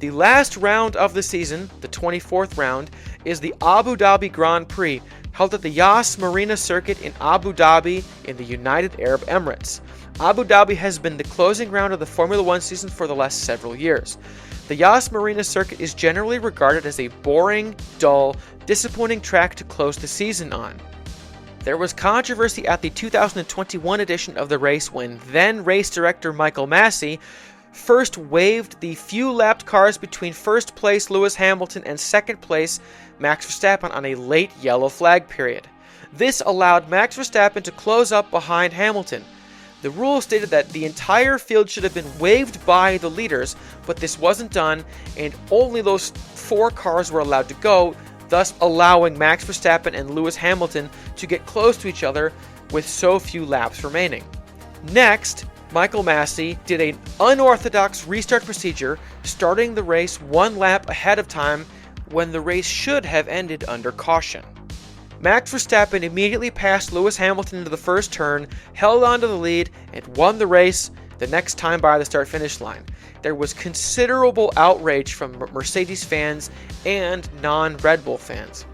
The last round of the season, the 24th round, is the Abu Dhabi Grand Prix, held at the Yas Marina Circuit in Abu Dhabi in the United Arab Emirates. Abu Dhabi has been the closing round of the Formula One season for the last several years. The Yas Marina Circuit is generally regarded as a boring, dull, disappointing track to close the season on. There was controversy at the 2021 edition of the race when then race director Michael Massey first waved the few lapped cars between first place Lewis Hamilton and second place Max Verstappen on a late yellow flag period. This allowed Max Verstappen to close up behind Hamilton. The rule stated that the entire field should have been waved by the leaders, but this wasn't done, and only those 4 cars were allowed to go, thus allowing Max Verstappen and Lewis Hamilton to get close to each other with so few laps remaining. Next, Michael Masi did an unorthodox restart procedure, starting the race 1 lap ahead of time when the race should have ended under caution. Max Verstappen immediately passed Lewis Hamilton into the first turn, held onto the lead, and won the race the next time by the start-finish line. There was considerable outrage from Mercedes fans and non-Red Bull fans.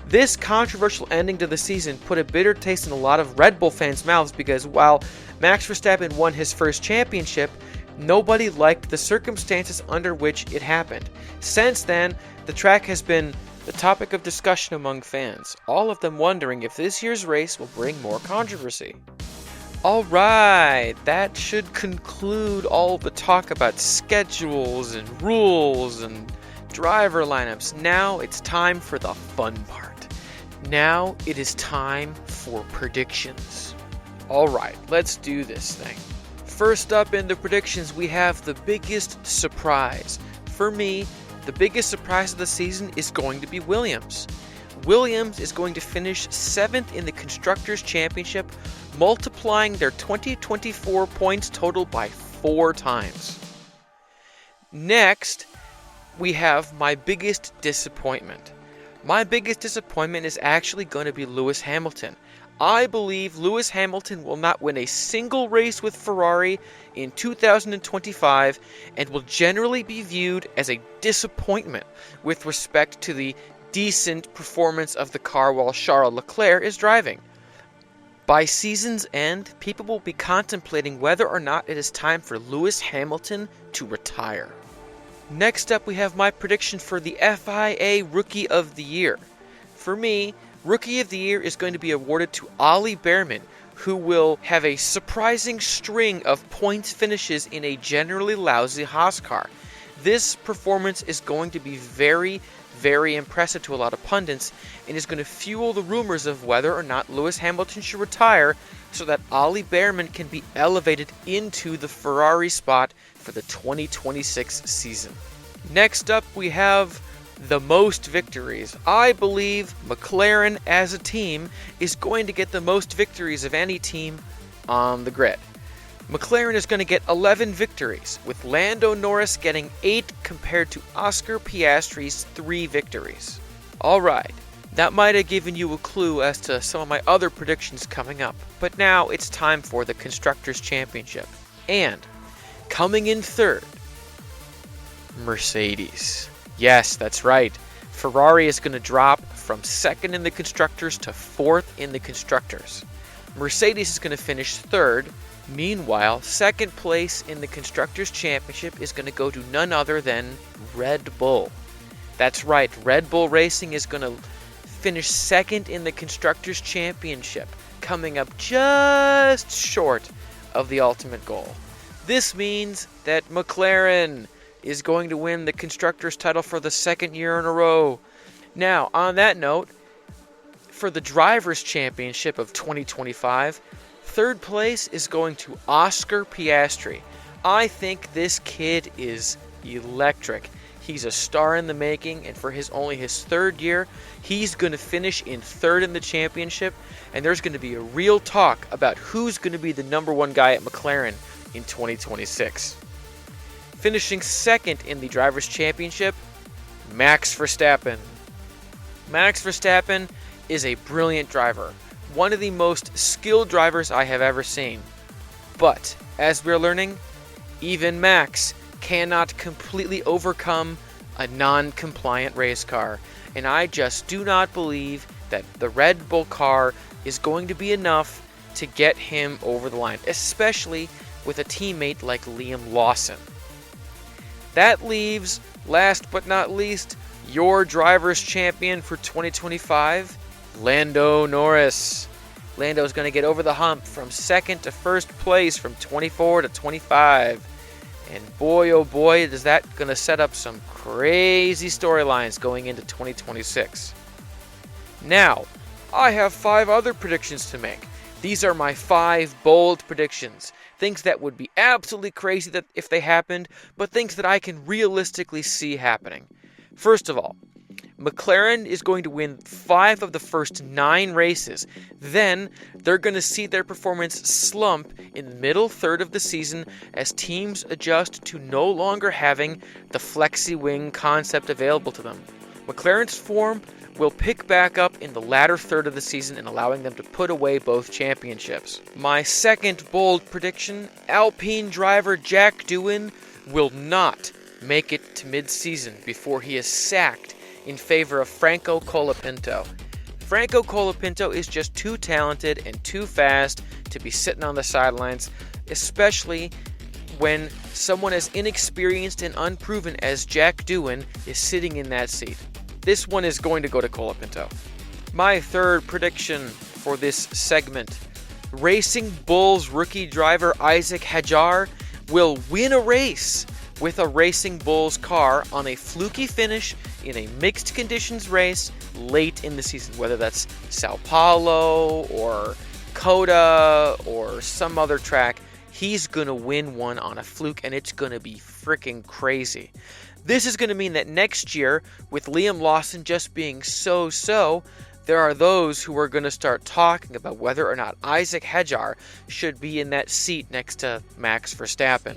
This controversial ending to the season put a bitter taste in a lot of Red Bull fans' mouths because while Max Verstappen won his first championship, nobody liked the circumstances under which it happened. Since then, the track has been the topic of discussion among fans, all of them wondering if this year's race will bring more controversy. Alright, that should conclude all the talk about schedules and rules and driver lineups. Now it's time for the fun part. Now it is time for predictions. Alright, let's do this thing. First up in the predictions, we have the biggest surprise. For me, the biggest surprise of the season is going to be Williams. Williams is going to finish 7th in the Constructors' Championship, multiplying their 2024 points total by 4 times. Next, we have my biggest disappointment. My biggest disappointment is actually going to be Lewis Hamilton. I believe Lewis Hamilton will not win a single race with Ferrari in 2025 and will generally be viewed as a disappointment with respect to the decent performance of the car while Charles Leclerc is driving. By season's end, people will be contemplating whether or not it is time for Lewis Hamilton to retire. Next up, we have my prediction for the FIA Rookie of the Year. For me, Rookie of the Year is going to be awarded to Ollie Bearman, who will have a surprising string of points finishes in a generally lousy Haas car. This performance is going to be very, very impressive to a lot of pundits and is going to fuel the rumors of whether or not Lewis Hamilton should retire so that Ollie Bearman can be elevated into the Ferrari spot for the 2026 season. Next up, we have the most victories. I believe McLaren as a team is going to get the most victories of any team on the grid. McLaren is going to get 11 victories, with Lando Norris getting 8 compared to Oscar Piastri's 3 victories. Alright, that might have given you a clue as to some of my other predictions coming up, but now it's time for the Constructors' Championship. And coming in third, Mercedes. Yes, that's right. Ferrari is going to drop from 2nd in the Constructors to 4th in the Constructors. Mercedes is going to finish 3rd. Meanwhile, 2nd place in the Constructors' Championship is going to go to none other than Red Bull. That's right, Red Bull Racing is going to finish 2nd in the Constructors' Championship, coming up just short of the ultimate goal. This means that McLaren is going to win the Constructors' title for the 2nd year in a row. Now, on that note, for the Drivers' Championship of 2025, 3rd place is going to Oscar Piastri. I think this kid is electric. He's a star in the making, and for only his 3rd year, he's going to finish in 3rd in the championship, and there's going to be a real talk about who's going to be the number 1 guy at McLaren in 2026. Finishing 2nd in the Drivers' Championship, Max Verstappen. Max Verstappen is a brilliant driver, one of the most skilled drivers I have ever seen. But, as we're learning, even Max cannot completely overcome a non-compliant race car, and I just do not believe that the Red Bull car is going to be enough to get him over the line, especially with a teammate like Liam Lawson. That leaves, last but not least, your Drivers' Champion for 2025, Lando Norris. Lando's going to get over the hump from 2nd to 1st place from 24 to 25. And boy, oh boy, is that going to set up some crazy storylines going into 2026. Now, I have 5 other predictions to make. These are my 5 bold predictions. Things that would be absolutely crazy that if they happened, but things that I can realistically see happening. First of all, McLaren is going to win 5 of the first 9 races. Then they're going to see their performance slump in the middle third of the season as teams adjust to no longer having the flexi-wing concept available to them. McLaren's form will pick back up in the latter third of the season and allowing them to put away both championships. My second bold prediction, Alpine driver Jack Doohan will not make it to mid-season before he is sacked in favor of Franco Colapinto. Franco Colapinto is just too talented and too fast to be sitting on the sidelines, especially when someone as inexperienced and unproven as Jack Doohan is sitting in that seat. This one is going to go to Colapinto. My third prediction for this segment, Racing Bulls rookie driver Isack Hadjar will win a race with a Racing Bulls car on a fluky finish in a mixed conditions race late in the season, whether that's Sao Paulo or Coda or some other track. He's going to win one on a fluke, and it's going to be freaking crazy. This is going to mean that next year, with Liam Lawson just being so-so, there are those who are going to start talking about whether or not Isack Hadjar should be in that seat next to Max Verstappen.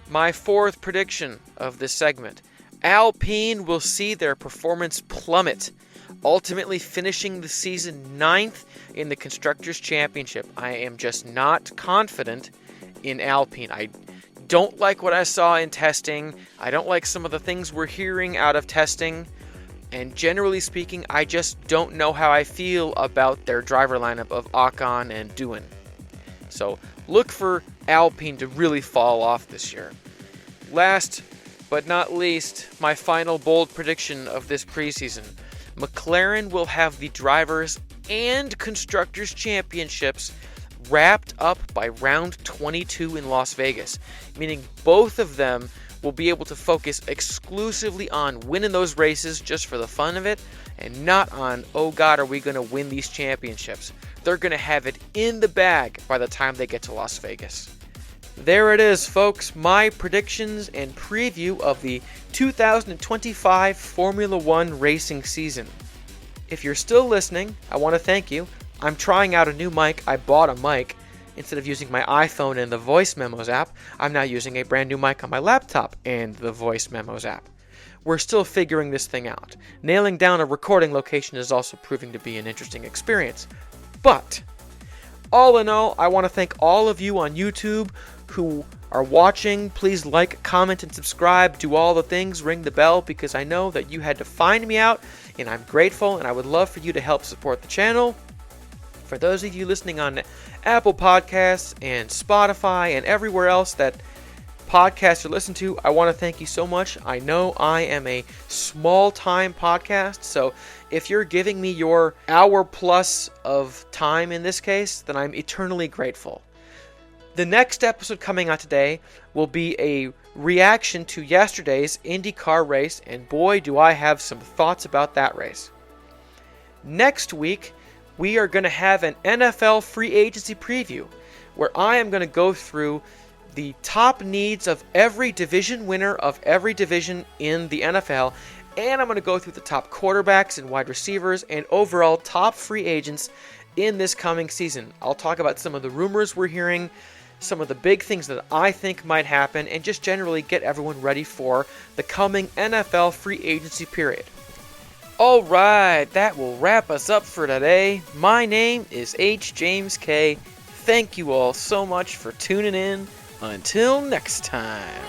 My fourth prediction of this segment, Alpine will see their performance plummet, ultimately finishing the season 9th in the Constructors' Championship. I am just not confident in Alpine. I don't like what I saw in testing. I don't like some of the things we're hearing out of testing. And generally speaking, I just don't know how I feel about their driver lineup of Ocon and Doohan. So look for Alpine to really fall off this year. Last but not least, my final bold prediction of this preseason. McLaren will have the Drivers' and Constructors' Championships wrapped up by round 22 in Las Vegas, meaning both of them will be able to focus exclusively on winning those races just for the fun of it, and not on, oh God, are we going to win these championships? They're going to have it in the bag by the time they get to Las Vegas. There it is, folks, my predictions and preview of the 2025 Formula One racing season. If you're still listening, I want to thank you. I'm trying out a new mic. I bought a mic. Instead of using my iPhone and the Voice Memos app, I'm now using a brand new mic on my laptop and the Voice Memos app. We're still figuring this thing out. Nailing down a recording location is also proving to be an interesting experience. But, all in all, I want to thank all of you on YouTube who are watching. Please like, comment, and subscribe. Do all the things. Ring the bell, because I know that you had to find me out, and I'm grateful, and I would love for you to help support the channel. For those of you listening on Apple Podcasts and Spotify and everywhere else that podcasts are listened to, I want to thank you so much. I know I am a small-time podcast, so if you're giving me your hour plus of time in this case, then I'm eternally grateful. The next episode coming out today will be a reaction to yesterday's IndyCar race, and boy, do I have some thoughts about that race. Next week, we are going to have an NFL free agency preview, where I am going to go through the top needs of every division winner of every division in the NFL, and I'm going to go through the top quarterbacks and wide receivers and overall top free agents in this coming season. I'll talk about some of the rumors we're hearing, some of the big things that I think might happen, and just generally get everyone ready for the coming NFL free agency period. Alright, that will wrap us up for today. My name is H. James K. Thank you all so much for tuning in. Until next time.